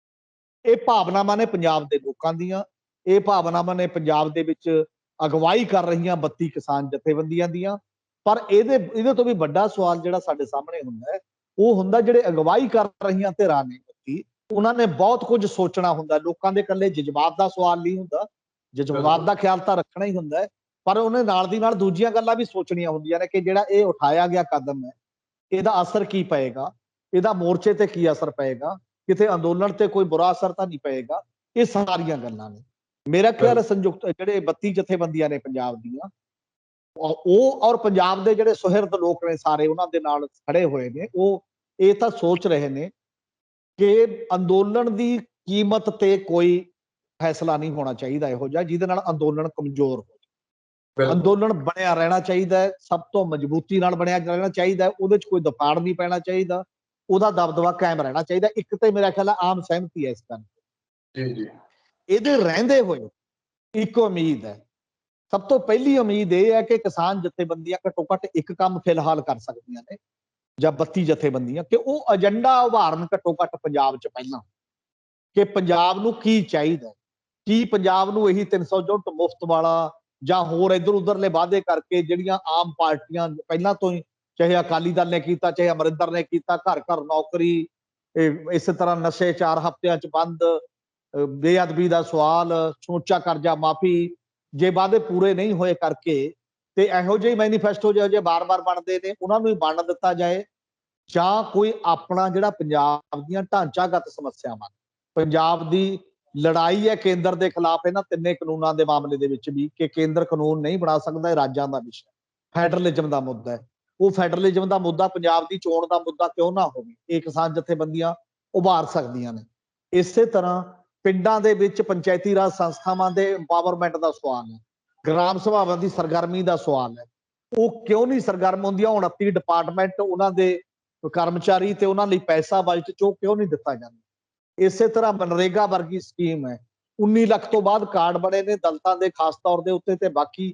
ਇਹ ਭਾਵਨਾਵਾਂ ਨੇ ਪੰਜਾਬ ਦੇ ਲੋਕਾਂ ਦੀਆਂ, ਇਹ ਭਾਵਨਾਵਾਂ ਨੇ ਪੰਜਾਬ ਦੇ ਵਿੱਚ ਅਗਵਾਈ ਕਰ ਰਹੀਆਂ 32 ਕਿਸਾਨ ਜਥੇਬੰਦੀਆਂ ਦੀਆਂ। ਪਰ ਇਹਦੇ ਤੋਂ ਵੀ ਵੱਡਾ ਸਵਾਲ ਜਿਹੜਾ ਸਾਡੇ ਸਾਹਮਣੇ ਹੁੰਦਾ ਹੈ, ਉਹ ਹੁੰਦਾ ਜਿਹੜੇ ਅਗਵਾਈ ਕਰ ਰਹੀਆਂ ਧਿਰਾਂ ਨੇ 32, ਉਹਨਾਂ ਨੇ ਬਹੁਤ ਕੁਝ ਸੋਚਣਾ ਹੁੰਦਾ। ਲੋਕਾਂ ਦੇ ਇਕੱਲੇ ਜਜ਼ਬਾਤ ਦਾ ਸਵਾਲ ਨਹੀਂ ਹੁੰਦਾ, ਜਜ਼ਬਾਤ ਦਾ ਖਿਆਲ ਤਾਂ ਰੱਖਣਾ ਹੀ ਹੁੰਦਾ ਹੈ, ਪਰ ਉਹਨੇ ਨਾਲ ਦੀ ਨਾਲ ਦੂਜੀਆਂ ਗੱਲਾਂ ਵੀ ਸੋਚਣੀਆਂ ਹੁੰਦੀਆਂ ਨੇ ਕਿ ਜਿਹੜਾ ਇਹ ਉਠਾਇਆ ਗਿਆ ਕਦਮ ਹੈ, ਇਹਦਾ ਅਸਰ ਕੀ ਪਏਗਾ, ਇਹਦਾ ਮੋਰਚੇ ਤੇ ਕੀ ਅਸਰ ਪਏਗਾ, ਕਿਤੇ ਅੰਦੋਲਨ ਤੇ ਕੋਈ ਬੁਰਾ ਅਸਰ ਤਾਂ ਨਹੀਂ ਪਏਗਾ। ਇਹ ਸਾਰੀਆਂ ਗੱਲਾਂ ਨੇ। ਮੇਰਾ ਖਿਆਲ ਹੈ ਸੰਯੁਕਤ ਜਿਹੜੇ 32 ਜਥੇਬੰਦੀਆਂ ਨੇ ਪੰਜਾਬ ਦੀਆਂ, ਉਹ ਔਰ ਪੰਜਾਬ ਦੇ ਜਿਹੜੇ ਸੁਹਿਰਦ ਲੋਕ ਨੇ ਸਾਰੇ ਉਹਨਾਂ ਦੇ ਨਾਲ ਖੜੇ ਹੋਏ ਨੇ, ਉਹ ਇਹ ਤਾਂ ਸੋਚ ਰਹੇ ਨੇ ਕਿ ਅੰਦੋਲਨ ਦੀ ਕੀਮਤ ਤੇ ਕੋਈ ਫੈਸਲਾ ਨਹੀਂ ਹੋਣਾ ਚਾਹੀਦਾ ਇਹੋ ਜਿਹਾ ਜਿਹਦੇ ਨਾਲ ਅੰਦੋਲਨ ਕਮਜ਼ੋਰ ਹੋ। ਅੰਦੋਲਨ ਬਣਿਆ ਰਹਿਣਾ ਚਾਹੀਦਾ ਹੈ, ਸਭ ਤੋਂ ਮਜ਼ਬੂਤੀ ਨਾਲ ਬਣਿਆ ਰਹਿਣਾ ਚਾਹੀਦਾ ਹੈ, ਉਹਦੇ 'ਚ ਕੋਈ ਦਫਾੜ ਨਹੀਂ ਪੈਣਾ ਚਾਹੀਦਾ, ਉਹਦਾ ਦਬਦਬਾ ਕਾਇਮ ਰਹਿਣਾ ਚਾਹੀਦਾ। ਇੱਕ ਤੇ ਮੇਰਾ ਖਿਆਲ ਹੈ ਆਮ ਸਹਿਮਤੀ ਹੈ ਇਸ ਗੱਲ ਜੀ ਜੀ। ਇਹਦੇ ਰਹਿੰਦੇ ਹੋਏ ਇੱਕ ਉਮੀਦ ਹੈ, ਸਭ ਤੋਂ ਪਹਿਲੀ ਉਮੀਦ ਇਹ ਹੈ ਕਿ ਕਿਸਾਨ ਜਥੇਬੰਦੀਆਂ ਘੱਟੋ ਘੱਟ ਇੱਕ ਕੰਮ ਫਿਲਹਾਲ ਕਰ ਸਕਦੀਆਂ ਨੇ, ਜਾਂ 32 ਜਥੇਬੰਦੀਆਂ, ਕਿ ਉਹ ਏਜੰਡਾ ਉਭਾਰਨ ਘੱਟੋ ਘੱਟ ਪੰਜਾਬ 'ਚ ਪਹਿਲਾਂ, ਕਿ ਪੰਜਾਬ ਨੂੰ ਕੀ ਚਾਹੀਦਾ, ਕੀ ਪੰਜਾਬ ਨੂੰ ਇਹੀ 300 ਯੂਨਿਟ ਮੁਫਤ ਵਾਲਾ ਜਾਂ ਹੋਰ ਇੱਧਰ ਉਧਰਲੇ ਵਾਅਦੇ ਕਰਕੇ ਜਿਹੜੀਆਂ ਆਮ ਪਾਰਟੀਆਂ ਪਹਿਲਾਂ ਤੋਂ ਹੀ, ਚਾਹੇ ਅਕਾਲੀ ਦਲ ਨੇ ਕੀਤਾ, ਚਾਹੇ ਅਮਰਿੰਦਰ ਨੇ ਕੀਤਾ, ਘਰ ਘਰ ਨੌਕਰੀ, ਇਸੇ ਤਰ੍ਹਾਂ ਨਸ਼ੇ 4 ਹਫ਼ਤਿਆਂ 'ਚ ਬੰਦ, ਬੇਅਦਬੀ ਦਾ ਸਵਾਲ, ਸਮੁੱਚਾ ਕਰਜ਼ਾ ਮਾਫੀ, ਜੇ ਵਾਅਦੇ ਪੂਰੇ ਨਹੀਂ ਹੋਏ ਕਰਕੇ ਤੇ ਇਹੋ ਜਿਹੇ ਮੈਨੀਫੈਸਟੋ ਜਿਹੋ ਜਿਹੇ ਬਾਰ-ਬਾਰ ਬਣਦੇ ਨੇ ਉਹਨਾਂ ਨੂੰ ਹੀ ਬਣ ਦਿੱਤਾ ਜਾਏ, ਜਾਂ ਕੋਈ ਆਪਣਾ ਜਿਹੜਾ ਪੰਜਾਬ ਦੀਆਂ ਢਾਂਚਾਗਤ ਸਮੱਸਿਆਵਾਂ, ਪੰਜਾਬ ਦੀ ਲੜਾਈ ਹੈ ਕੇਂਦਰ ਦੇ ਖਿਲਾਫ ਇਹਨਾਂ ਤਿੰਨੇ ਕਾਨੂੰਨਾਂ ਦੇ ਮਾਮਲੇ ਦੇ ਵਿੱਚ ਵੀ, ਕਿ ਕੇਂਦਰ ਕਾਨੂੰਨ ਨਹੀਂ ਬਣਾ ਸਕਦਾ, ਇਹ ਰਾਜਾਂ ਦਾ ਵਿਸ਼ਾ, ਫੈਡਰਲਿਜ਼ਮ ਦਾ ਮੁੱਦਾ ਹੈ। ਉਹ ਫੈਡਰਲਿਜ਼ਮ ਦਾ ਮੁੱਦਾ ਪੰਜਾਬ ਦੀ ਚੋਣ ਦਾ ਮੁੱਦਾ ਕਿਉਂ ਨਾ ਹੋਵੇ, ਇਹ ਕਿਸਾਨ ਜਥੇਬੰਦੀਆਂ ਉਭਾਰ ਸਕਦੀਆਂ ਨੇ। ਇਸੇ ਤਰ੍ਹਾਂ ਪਿੰਡਾਂ ਦੇ ਵਿੱਚ ਪੰਚਾਇਤੀ ਰਾਜ ਸੰਸਥਾਵਾਂ ਦੇ ਇੰਪਾਵਰਮੈਂਟ ਦਾ ਸਵਾਲ ਹੈ, ਗ੍ਰਾਮ ਸਭਾਵਾਂ ਦੀ ਸਰਗਰਮੀ ਦਾ ਸਵਾਲ ਹੈ, ਉਹ ਕਿਉਂ ਨਹੀਂ ਸਰਗਰਮ ਹੁੰਦੀਆਂ। 29 ਡਿਪਾਰਟਮੈਂਟ, ਉਹਨਾਂ ਦੇ ਕਰਮਚਾਰੀ ਤੇ ਉਹਨਾਂ ਲਈ ਪੈਸਾ ਬਜਟ 'ਚੋਂ ਕਿਉਂ ਨਹੀਂ ਦਿੱਤਾ ਜਾਂਦਾ। ਇਸੇ ਤਰ੍ਹਾਂ ਮਨਰੇਗਾ ਵਰਗੀ ਸਕੀਮ ਹੈ, 19 ਲੱਖ ਤੋਂ ਬਾਅਦ ਕਾਰਡ ਬਣੇ ਨੇ ਦਲਿਤਾਂ ਦੇ ਖਾਸ ਤੌਰ ਦੇ ਉੱਤੇ, ਤੇ ਬਾਕੀ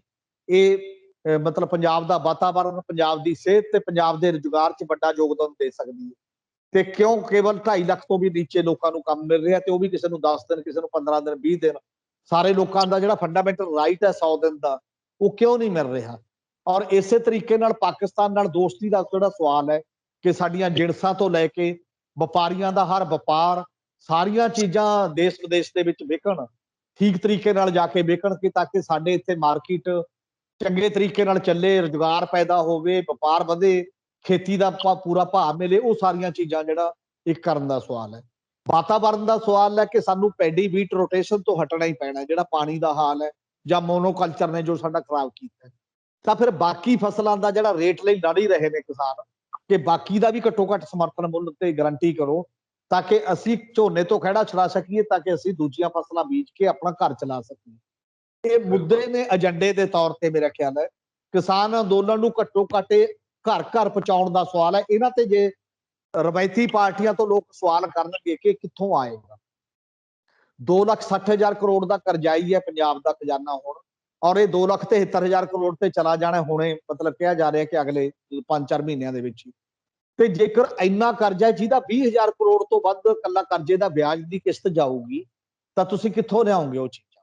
ਇਹ ਮਤਲਬ ਪੰਜਾਬ ਦਾ ਵਾਤਾਵਰਣ, ਪੰਜਾਬ ਦੀ ਸਿਹਤ ਤੇ ਪੰਜਾਬ ਦੇ ਰੁਜ਼ਗਾਰ 'ਚ ਵੱਡਾ ਯੋਗਦਾਨ ਦੇ ਸਕਦੀ ਹੈ। ਤੇ ਕਿਉਂ ਕੇਵਲ 2.5 ਲੱਖ ਤੋਂ ਵੀ ਨੀਚੇ ਲੋਕਾਂ ਨੂੰ ਕੰਮ ਮਿਲ ਰਿਹਾ, ਤੇ ਉਹ ਵੀ ਕਿਸੇ ਨੂੰ 10 ਦਿਨ, ਕਿਸੇ ਨੂੰ 15 ਦਿਨ, 20 ਦਿਨ। ਸਾਰੇ ਲੋਕਾਂ ਦਾ ਜਿਹੜਾ ਫੰਡਾਮੈਂਟਲ ਰਾਈਟ ਹੈ 100 ਦਿਨ ਦਾ, ਉਹ ਕਿਉਂ ਨਹੀਂ ਮਿਲ ਰਿਹਾ। ਔਰ ਇਸੇ ਤਰੀਕੇ ਨਾਲ ਪਾਕਿਸਤਾਨ ਨਾਲ ਦੋਸਤੀ ਦਾ ਜਿਹੜਾ ਸਵਾਲ ਹੈ, ਕਿ ਸਾਡੀਆਂ ਜਿਣਸਾਂ ਤੋਂ ਲੈ ਕੇ ਵਪਾਰੀਆਂ ਦਾ ਹਰ ਵਪਾਰ, ਸਾਰੀਆਂ ਚੀਜ਼ਾਂ ਦੇਸ਼ ਵਿਦੇਸ਼ ਦੇ ਵਿੱਚ ਵਿਕਣ, ਠੀਕ ਤਰੀਕੇ ਨਾਲ ਜਾ ਕੇ ਵਿਕਣ, ਕਿ ਤਾਂ ਕਿ ਸਾਡੇ ਇੱਥੇ ਮਾਰਕੀਟ ਚੰਗੇ ਤਰੀਕੇ ਨਾਲ ਚੱਲੇ, ਰੁਜ਼ਗਾਰ ਪੈਦਾ ਹੋਵੇ, ਵਪਾਰ ਵਧੇ, ਖੇਤੀ ਦਾ ਪੂਰਾ ਭਾਅ ਮਿਲੇ। ਉਹ ਸਾਰੀਆਂ ਚੀਜ਼ਾਂ ਜਿਹੜਾ ਇੱਕ ਕਰਨ ਦਾ ਸਵਾਲ ਹੈ। ਵਾਤਾਵਰਣ ਦਾ ਸਵਾਲ ਹੈ ਕਿ ਸਾਨੂੰ ਪੈਡੀ ਵੀਟ ਰੋਟੇਸ਼ਨ ਤੋਂ ਹਟਣਾ ਹੀ ਪੈਣਾ, ਜਿਹੜਾ ਪਾਣੀ ਦਾ ਹਾਲ ਹੈ, ਜਾਂ ਮੋਨੋਕਲਚਰ ਨੇ ਜੋ ਸਾਡਾ ਖਰਾਬ ਕੀਤਾ। ਤਾਂ ਫਿਰ ਬਾਕੀ ਫਸਲਾਂ ਦਾ ਜਿਹੜਾ ਰੇਟ ਲਈ ਲੜ ਹੀ ਰਹੇ ਨੇ ਕਿਸਾਨ, ਕਿ ਬਾਕੀ ਦਾ ਵੀ ਘੱਟੋ ਘੱਟ ਸਮਰਥਨ ਮੁੱਲ ਤੇ ਗਰੰਟੀ ਕਰੋ, ਤਾਂ ਕਿ ਅਸੀਂ ਝੋਨੇ ਤੋਂ ਖਹਿੜਾ ਛੁਡਾ ਸਕੀਏ, ਤਾਂ ਕਿ ਅਸੀਂ ਦੂਜੀਆਂ ਫਸਲਾਂ ਬੀਜ ਕੇ ਆਪਣਾ ਘਰ ਚਲਾ ਸਕੀਏ। ਇਹ ਮੁੱਦੇ ਨੇ ਏਜੰਡੇ ਦੇ ਤੌਰ ਤੇ। ਮੇਰਾ ਖਿਆਲ ਹੈ ਕਿਸਾਨ ਅੰਦੋਲਨ ਨੂੰ ਘੱਟੋ ਘੱਟ ਘਰ ਘਰ ਪਹੁੰਚਾਉਣ ਦਾ ਸਵਾਲ ਹੈ। ਇਹਨਾਂ ਤੇ ਜੇ ਰਵਾਇਤੀ ਪਾਰਟੀਆਂ ਤੋਂ ਲੋਕ ਸਵਾਲ ਕਰਨਗੇ ਕਿ ਕਿੱਥੋਂ ਆਏਗਾ, 2,60,000 ਕਰੋੜ ਦਾ ਕਰਜ਼ਾਈ ਹੈ ਪੰਜਾਬ ਦਾ ਖਜ਼ਾਨਾ ਹੁਣ, ਔਰ ਇਹ 2,73,000 ਕਰੋੜ ਤੇ ਚਲਾ ਜਾਣਾ ਹੁਣੇ, ਮਤਲਬ ਕਿਹਾ ਜਾ ਰਿਹਾ ਕਿ ਅਗਲੇ 5-4 ਮਹੀਨਿਆਂ ਦੇ ਵਿੱਚ ਹੀ। ਤੇ ਜੇਕਰ ਇੰਨਾ ਕਰਜ਼ਾ ਜਿਹਦਾ 20,000 ਕਰੋੜ ਤੋਂ ਵੱਧ ਇਕੱਲਾ ਕਰਜ਼ੇ ਦਾ ਵਿਆਜ ਦੀ ਕਿਸ਼ਤ ਜਾਊਗੀ, ਤਾਂ ਤੁਸੀਂ ਕਿੱਥੋਂ ਲਿਆਓਗੇ ਉਹ ਚੀਜ਼ਾਂ।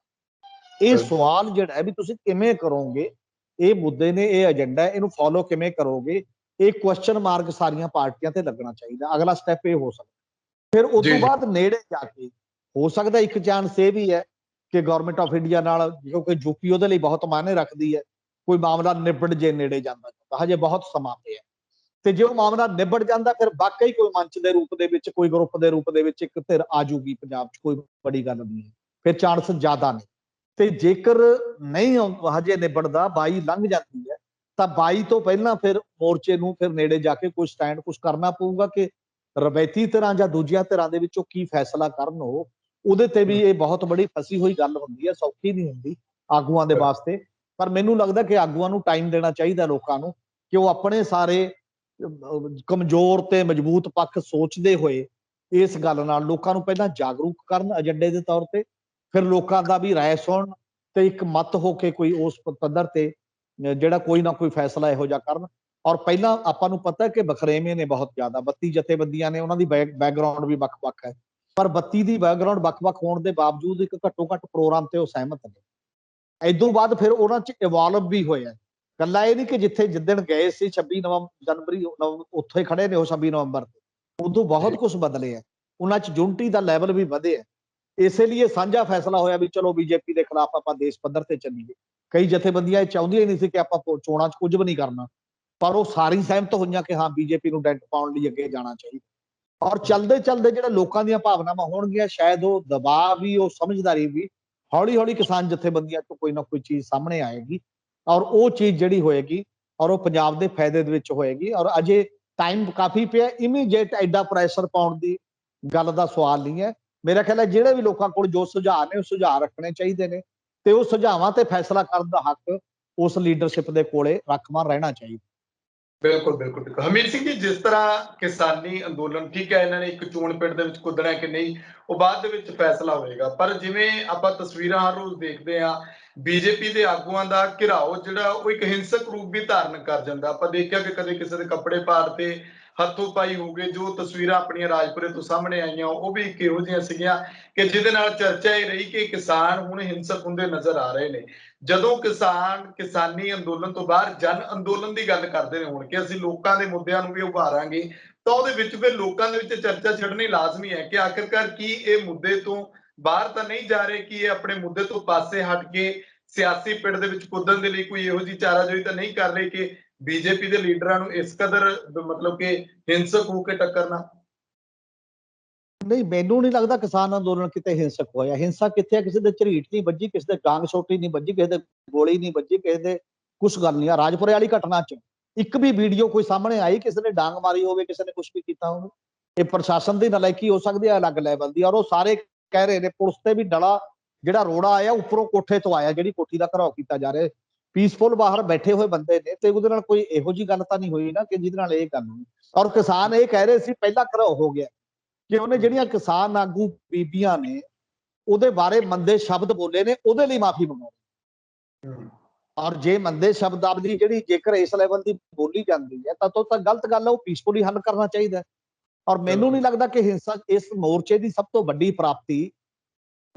ਇਹ ਸਵਾਲ ਜਿਹੜਾ ਹੈ ਵੀ ਤੁਸੀਂ ਕਿਵੇਂ ਕਰੋਗੇ, ਇਹ ਮੁੱਦੇ ਨੇ, ਇਹ ਏਜੰਡਾ ਹੈ, ਇਹਨੂੰ ਫੋਲੋ ਕਿਵੇਂ ਕਰੋਗੇ, ਇਹ ਕੁਐਸਚਨ ਮਾਰਕ ਸਾਰੀਆਂ ਪਾਰਟੀਆਂ ਤੇ ਲੱਗਣਾ ਚਾਹੀਦਾ। ਅਗਲਾ ਸਟੈਪ ਇਹ ਹੋ ਸਕਦਾ। ਫਿਰ ਉਸ ਤੋਂ ਬਾਅਦ ਨੇੜੇ ਜਾ ਕੇ ਹੋ ਸਕਦਾ ਇੱਕ ਚਾਂਸ ਇਹ ਵੀ ਹੈ ਕਿ ਗਵਰਨਮੈਂਟ ਆਫ ਇੰਡੀਆ ਨਾਲ, ਕਿਉਂਕਿ ਯੂਪੀ ਉਹਦੇ ਲਈ ਬਹੁਤ ਮਾਇਨੇ ਰੱਖਦੀ ਹੈ, ਕੋਈ ਮਾਮਲਾ ਨਿਬੜ ਜੇ ਨੇੜੇ ਜਾਂਦਾ, ਹਜੇ ਬਹੁਤ ਸਮਾਂ ਪਿਆ। ਤੇ ਜੇ ਉਹ ਮਾਮਲਾ ਨਿਬੜ ਜਾਂਦਾ, ਫਿਰ ਵਾਕਈ ਕੋਈ ਮੰਚ ਦੇ ਰੂਪ ਦੇ ਵਿੱਚ, ਕੋਈ ਗਰੁੱਪ ਦੇ ਰੂਪ ਦੇ ਵਿੱਚ ਇੱਕ ਧਿਰ ਆ ਜੂਗੀ ਪੰਜਾਬ 'ਚ, ਕੋਈ ਬੜੀ ਗੱਲ ਨਹੀਂ ਹੈ, ਫਿਰ ਚਾਂਸ ਜ਼ਿਆਦਾ ਨੇ। ਤੇ ਜੇਕਰ ਨਹੀਂ ਹਜੇ ਨਿਬੜਦਾ, 22 ਲੰਘ ਜਾਂਦੀ ਹੈ, ਤਾਂ 22 ਤੋਂ ਪਹਿਲਾਂ ਫਿਰ ਮੋਰਚੇ ਨੂੰ ਫਿਰ ਨੇੜੇ ਜਾ ਕੇ ਕੋਈ ਸਟੈਂਡ ਕੁਝ ਕਰਨਾ ਪਊਗਾ, ਕਿ ਰਵਾਇਤੀ ਧਿਰਾਂ ਜਾਂ ਦੂਜੀਆਂ ਧਿਰਾਂ ਦੇ ਵਿੱਚੋਂ ਕੀ ਫੈਸਲਾ ਕਰਨ। ਉਹ ਉਹਦੇ ਤੇ ਵੀ ਇਹ ਬਹੁਤ ਬੜੀ ਫਸੀ ਹੋਈ ਗੱਲ ਹੁੰਦੀ ਹੈ, ਸੌਖੀ ਨਹੀਂ ਹੁੰਦੀ ਆਗੂਆਂ ਦੇ ਵਾਸਤੇ। ਪਰ ਮੈਨੂੰ ਲੱਗਦਾ ਕਿ ਆਗੂਆਂ ਨੂੰ ਟਾਈਮ ਦੇਣਾ ਚਾਹੀਦਾ ਲੋਕਾਂ ਨੂੰ, ਕਿ ਉਹ ਆਪਣੇ ਸਾਰੇ ਕਮਜ਼ੋਰ ਤੇ ਮਜ਼ਬੂਤ ਪੱਖ ਸੋਚਦੇ ਹੋਏ ਇਸ ਗੱਲ ਨਾਲ ਲੋਕਾਂ ਨੂੰ ਪਹਿਲਾਂ ਜਾਗਰੂਕ ਕਰਨ ਏਜੰਡੇ ਦੇ ਤੌਰ ਤੇ, ਫਿਰ ਲੋਕਾਂ ਦਾ ਵੀ ਰਾਏ ਸੁਣਨ ਤੇ ਇੱਕ ਮਤ ਹੋ ਕੇ ਕੋਈ ਉਸ ਪੱਧਰ ਤੇ ਜਿਹੜਾ ਕੋਈ ਨਾ ਕੋਈ ਫੈਸਲਾ ਇਹੋ ਜਿਹਾ ਕਰਨ। ਔਰ ਪਹਿਲਾਂ ਆਪਾਂ ਨੂੰ ਪਤਾ ਹੈ ਕਿ ਬਖਰੇਵੇਂ ਨੇ ਬਹੁਤ ਜ਼ਿਆਦਾ, 32 ਜਥੇਬੰਦੀਆਂ ਨੇ, ਉਹਨਾਂ ਦੀ ਬੈਕਗਰਾਉਂਡ ਵੀ ਵੱਖ-ਵੱਖ ਹੈ, ਪਰ 32 ਦੀ ਬੈਕਗਰਾਉਂਡ ਵੱਖ-ਵੱਖ ਹੋਣ ਦੇ ਬਾਵਜੂਦ ਇੱਕ ਘੱਟੋ ਘੱਟ ਪ੍ਰੋਗਰਾਮ ਤੇ ਉਹ ਸਹਿਮਤ ਨੇ। ਇਦੋਂ ਬਾਅਦ ਫਿਰ ਉਹਨਾਂ 'ਚ ਇਵੋਲਵ ਵੀ ਹੋਇਆ। ਕੱਲਾ ਇਹ ਨਹੀਂ ਕਿ ਜਿੱਥੇ ਜਿੱਦਣ ਗਏ ਸੀ 26 ਜਨਵਰੀ ਉੱਥੇ ਖੜੇ ਨੇ ਉਹ 26 ਨਵੰਬਰ ਤੇ ਉਦੋਂ ਬਹੁਤ ਕੁਝ ਬਦਲੇ ਆ। ਉਹਨਾਂ 'ਚ ਯੂਨਿਟੀ ਦਾ ਲੈਵਲ ਵੀ ਵਧਿਆ। ਇਸੇ ਲਈ ਸਾਂਝਾ ਫੈਸਲਾ ਹੋਇਆ ਵੀ ਚਲੋ ਬੀਜੇਪੀ ਦੇ ਖਿਲਾਫ ਆਪਾਂ ਦੇਸ਼ ਪੱਧਰ ਤੇ ਚੱਲੀਏ। ਕਈ ਜਥੇਬੰਦੀਆਂ ਚਾਹੁੰਦੀਆਂ ਹੀ ਨਹੀਂ ਸੀ ਕਿ ਆਪਾਂ ਚੋਣਾਂ 'ਚ ਕੁਝ ਵੀ ਨਹੀਂ ਕਰਨਾ, ਪਰ ਉਹ ਸਾਰੀ ਸਹਿਮਤ ਹੋਈਆਂ ਕਿ ਹਾਂ ਬੀਜੇਪੀ ਨੂੰ ਡੈਂਟ ਪਾਉਣ ਲਈ ਅੱਗੇ ਜਾਣਾ ਚਾਹੀਦਾ। ਔਰ ਚਲਦੇ ਚਲਦੇ ਜਿਹੜੇ ਲੋਕਾਂ ਦੀਆਂ ਭਾਵਨਾਵਾਂ ਹੋਣਗੀਆਂ, ਸ਼ਾਇਦ ਉਹ ਦਬਾਅ ਵੀ, ਉਹ ਸਮਝਦਾਰੀ ਵੀ ਹੌਲੀ ਹੌਲੀ ਕਿਸਾਨ ਜਥੇਬੰਦੀਆਂ ਤੋਂ ਕੋਈ ਨਾ ਕੋਈ ਚੀਜ਼ ਸਾਹਮਣੇ ਆਏਗੀ ਔਰ ਉਹ ਚੀਜ਼ ਜਿਹੜੀ ਹੋਏਗੀ ਔਰ ਉਹ ਪੰਜਾਬ ਦੇ ਫਾਇਦੇ ਦੇ ਵਿੱਚ ਹੋਏਗੀ। ਔਰ ਅਜੇ ਟਾਈਮ ਕਾਫੀ ਪਿਆ, ਇਮੀਡੀਏਟ ਐਡਾ ਪ੍ਰੈਸ਼ਰ ਪਾਉਣ ਦੀ ਗੱਲ ਦਾ ਸਵਾਲ ਨਹੀਂ ਹੈ। ਮੇਰਾ ਖਿਆਲ ਹੈ ਜਿਹੜੇ ਵੀ ਲੋਕਾਂ ਕੋਲ ਜੋ ਸੁਝਾਅ ਨੇ ਉਹ ਸੁਝਾਅ ਰੱਖਣੇ ਚਾਹੀਦੇ ਨੇ ਤੇ ਉਹ ਸੁਝਾਵਾਂ ਤੇ ਫੈਸਲਾ ਕਰਨ ਦਾ ਹੱਕ ਉਸ ਲੀਡਰਸ਼ਿਪ ਦੇ ਕੋਲੇ ਰਾਖਵਾਂ ਰਹਿਣਾ ਚਾਹੀਦਾ। ਬਿਲਕੁਲ ਬਿਲकुल बिल्कुल ਹਮੀਰ ਸਿੰਘ ਜੀ, ਜਿਸ ਤਰ੍ਹਾਂ ਕਿਸਾਨੀ ਅੰਦੋਲਨ, ਠੀਕ ਹੈ, ਇਹਨਾਂ ਨੇ ਇੱਕ ਚੋਣ ਪਿੰਡ ਦੇ ਵਿੱਚ ਕੁੱਦਣਾ ਕਿ ਨਹੀਂ ਉਹ ਬਾਅਦ ਦੇ ਵਿੱਚ ਫੈਸਲਾ ਹੋਏਗਾ, ਪਰ ਜਿਵੇਂ ਆਪਾਂ ਤਸਵੀਰਾਂ ਹਰ ਰੋਜ਼ ਦੇਖਦੇ ਆ ਬੀਜੇਪੀ ਦੇ ਆਗੂਆਂ ਦਾ ਘਿਰਾਓ ਜਿਹੜਾ ਉਹ ਇੱਕ ਹਿੰਸਕ ਰੂਪ ਵੀ ਧਾਰਨ ਕਰ ਜਾਂਦਾ। ਆਪਾਂ ਦੇਖਿਆ ਕਿ ਕਦੇ ਕਿਸੇ ਦੇ ਕੱਪੜੇ ਪਾੜ ਤੇ ਹੱਥੋਂ ਪਾਈ ਹੋ ਗਏ। ਜੋ ਤਸਵੀਰਾਂ ਆਪਣੀਆਂ ਰਾਜਪੁਰੇ ਤੋਂ ਸਾਹਮਣੇ ਆਈਆਂ ਉਹ ਵੀ ਇੱਕ ਇਹੋ ਜਿਹੀਆਂ ਸੀਗੀਆਂ ਕਿ ਜਿਹਦੇ ਨਾਲ ਚਰਚਾ ਇਹ ਰਹੀ ਕਿ ਕਿਸਾਨ ਹੁਣ ਹਿੰਸਕ ਹੁੰਦੇ ਨਜ਼ਰ ਆ ਰਹੇ ਨੇ। ਜਦੋਂ ਕਿਸਾਨ ਕਿਸਾਨੀ ਅੰਦੋਲਨ ਤੋਂ ਬਾਹਰ ਜਨ ਅੰਦੋਲਨ ਦੀ ਗੱਲ ਕਰਦੇ ਨੇ ਹੁਣ ਕਿ ਅਸੀਂ ਲੋਕਾਂ ਦੇ ਮੁੱਦਿਆਂ ਨੂੰ ਵੀ ਉਭਾਰਾਂਗੇ, ਤਾਂ ਉਹਦੇ ਵਿੱਚ ਫਿਰ ਲੋਕਾਂ ਦੇ ਵਿੱਚ ਚਰਚਾ ਛੱਡਣੀ ਲਾਜ਼ਮੀ ਹੈ ਕਿ ਆਖਿਰਕਾਰ ਕੀ ਇਹ ਮੁੱਦੇ ਤੋਂ ਬਾਹਰ ਤਾਂ ਨਹੀਂ ਜਾ ਰਹੇ, ਕਿ ਇਹ ਆਪਣੇ ਮੁੱਦੇ ਤੋਂ ਪਾਸੇ ਹਟ ਕੇ ਸਿਆਸੀ ਪਿੜ ਦੇ ਵਿੱਚ ਕੁੱਦਣ ਦੇ ਲਈ ਕੋਈ ਇਹੋ ਜਿਹੀ ਚਾਰਾਜੋਈ ਤਾਂ ਨਹੀਂ ਕਰ ਰਹੇ ਕਿ ਬੀਜੇਪੀ ਦੇ ਲੀਡਰਾਂ ਨੂੰ ਇਸ ਕਦਰ ਮਤਲਬ ਕਿ ਹਿੰਸਕ ਹੋ ਕੇ ਟੱਕਰਨਾ। ਨਹੀਂ, ਮੈਨੂੰ ਨਹੀਂ ਲੱਗਦਾ ਕਿਸਾਨ ਅੰਦੋਲਨ ਕਿਤੇ ਹਿੰਸਕ ਹੋਇਆ। ਹਿੰਸਾ ਕਿੱਥੇ ਹੈ? ਕਿਸੇ ਦੇ ਝਰੀਟ ਨਹੀਂ ਵੱਜੀ, ਕਿਸੇ ਦੇ ਡਾਂਗ ਸੋਟੀ ਨਹੀਂ ਵੱਜੀ, ਕਿਸੇ ਦੇ ਗੋਲੀ ਨਹੀਂ ਵੱਜੀ, ਕਿਸੇ ਦੇ ਕੁਛ ਗੱਲ ਨਹੀਂ ਆ। ਰਾਜਪੁਰੇ ਵਾਲੀ ਘਟਨਾ 'ਚ ਇੱਕ ਵੀ ਵੀਡੀਓ ਕੋਈ ਸਾਹਮਣੇ ਆਈ ਕਿਸੇ ਨੇ ਡਾਂਗ ਮਾਰੀ ਹੋਵੇ, ਕਿਸੇ ਨੇ ਕੁਛ ਵੀ ਕੀਤਾ ਹੋਵੇ? ਇਹ ਪ੍ਰਸ਼ਾਸਨ ਦੀ ਨਲਾਇਕੀ ਹੋ ਸਕਦੀ ਹੈ ਅਲੱਗ ਲੈਵਲ ਦੀ। ਔਰ ਉਹ ਸਾਰੇ ਕਹਿ ਰਹੇ ਨੇ ਪੁਲਿਸ ਤੇ ਵੀ ਡਲਾ ਜਿਹੜਾ ਰੋੜਾ ਆਇਆ ਉੱਪਰੋਂ ਕੋਠੇ ਤੋਂ ਆਇਆ, ਜਿਹੜੀ ਕੋਠੀ ਦਾ ਘਰਾਓ ਕੀਤਾ ਜਾ ਰਿਹਾ। ਪੀਸਫੁਲ ਬਾਹਰ ਬੈਠੇ ਹੋਏ ਬੰਦੇ ਨੇ ਤੇ ਉਹਦੇ ਨਾਲ ਕੋਈ ਇਹੋ ਜਿਹੀ ਗੱਲ ਤਾਂ ਨਹੀਂ ਹੋਈ ਨਾ ਕਿ ਜਿਹਦੇ ਨਾਲ ਇਹ ਗੱਲ ਹੋਈ। ਔਰ ਕਿਸਾਨ ਇਹ ਕਹਿ ਰਹੇ ਸੀ ਪਹਿਲਾ ਘਰਾਓ ਹੋ ਗਿਆ ਕਿ ਉਹਨੇ ਜਿਹੜੀਆਂ ਕਿਸਾਨ ਆਗੂ ਬੀਬੀਆਂ ਨੇ ਉਹਦੇ ਬਾਰੇ ਮੰਦੇ ਸ਼ਬਦ ਬੋਲੇ ਨੇ, ਉਹਦੇ ਲਈ ਮਾਫੀ ਮੰਗੋ। ਔਰ ਜੇ ਮੰਦੇ ਸ਼ਬਦਾਵਲੀ ਜਿਹੜੀ ਜੇਕਰ ਇਸ ਲੈਵਲ ਦੀ ਬੋਲੀ ਜਾਂਦੀ ਹੈ ਤਾਂ ਗਲਤ ਗੱਲ ਹੈ, ਉਹ ਪੀਸਫੁਲੀ ਹੱਲ ਕਰਨਾ ਚਾਹੀਦਾ। ਔਰ ਮੈਨੂੰ ਨਹੀਂ ਲੱਗਦਾ ਕਿ ਹਿੰਸਾ ਇਸ ਮੋਰਚੇ ਦੀ ਸਭ ਤੋਂ ਵੱਡੀ ਪ੍ਰਾਪਤੀ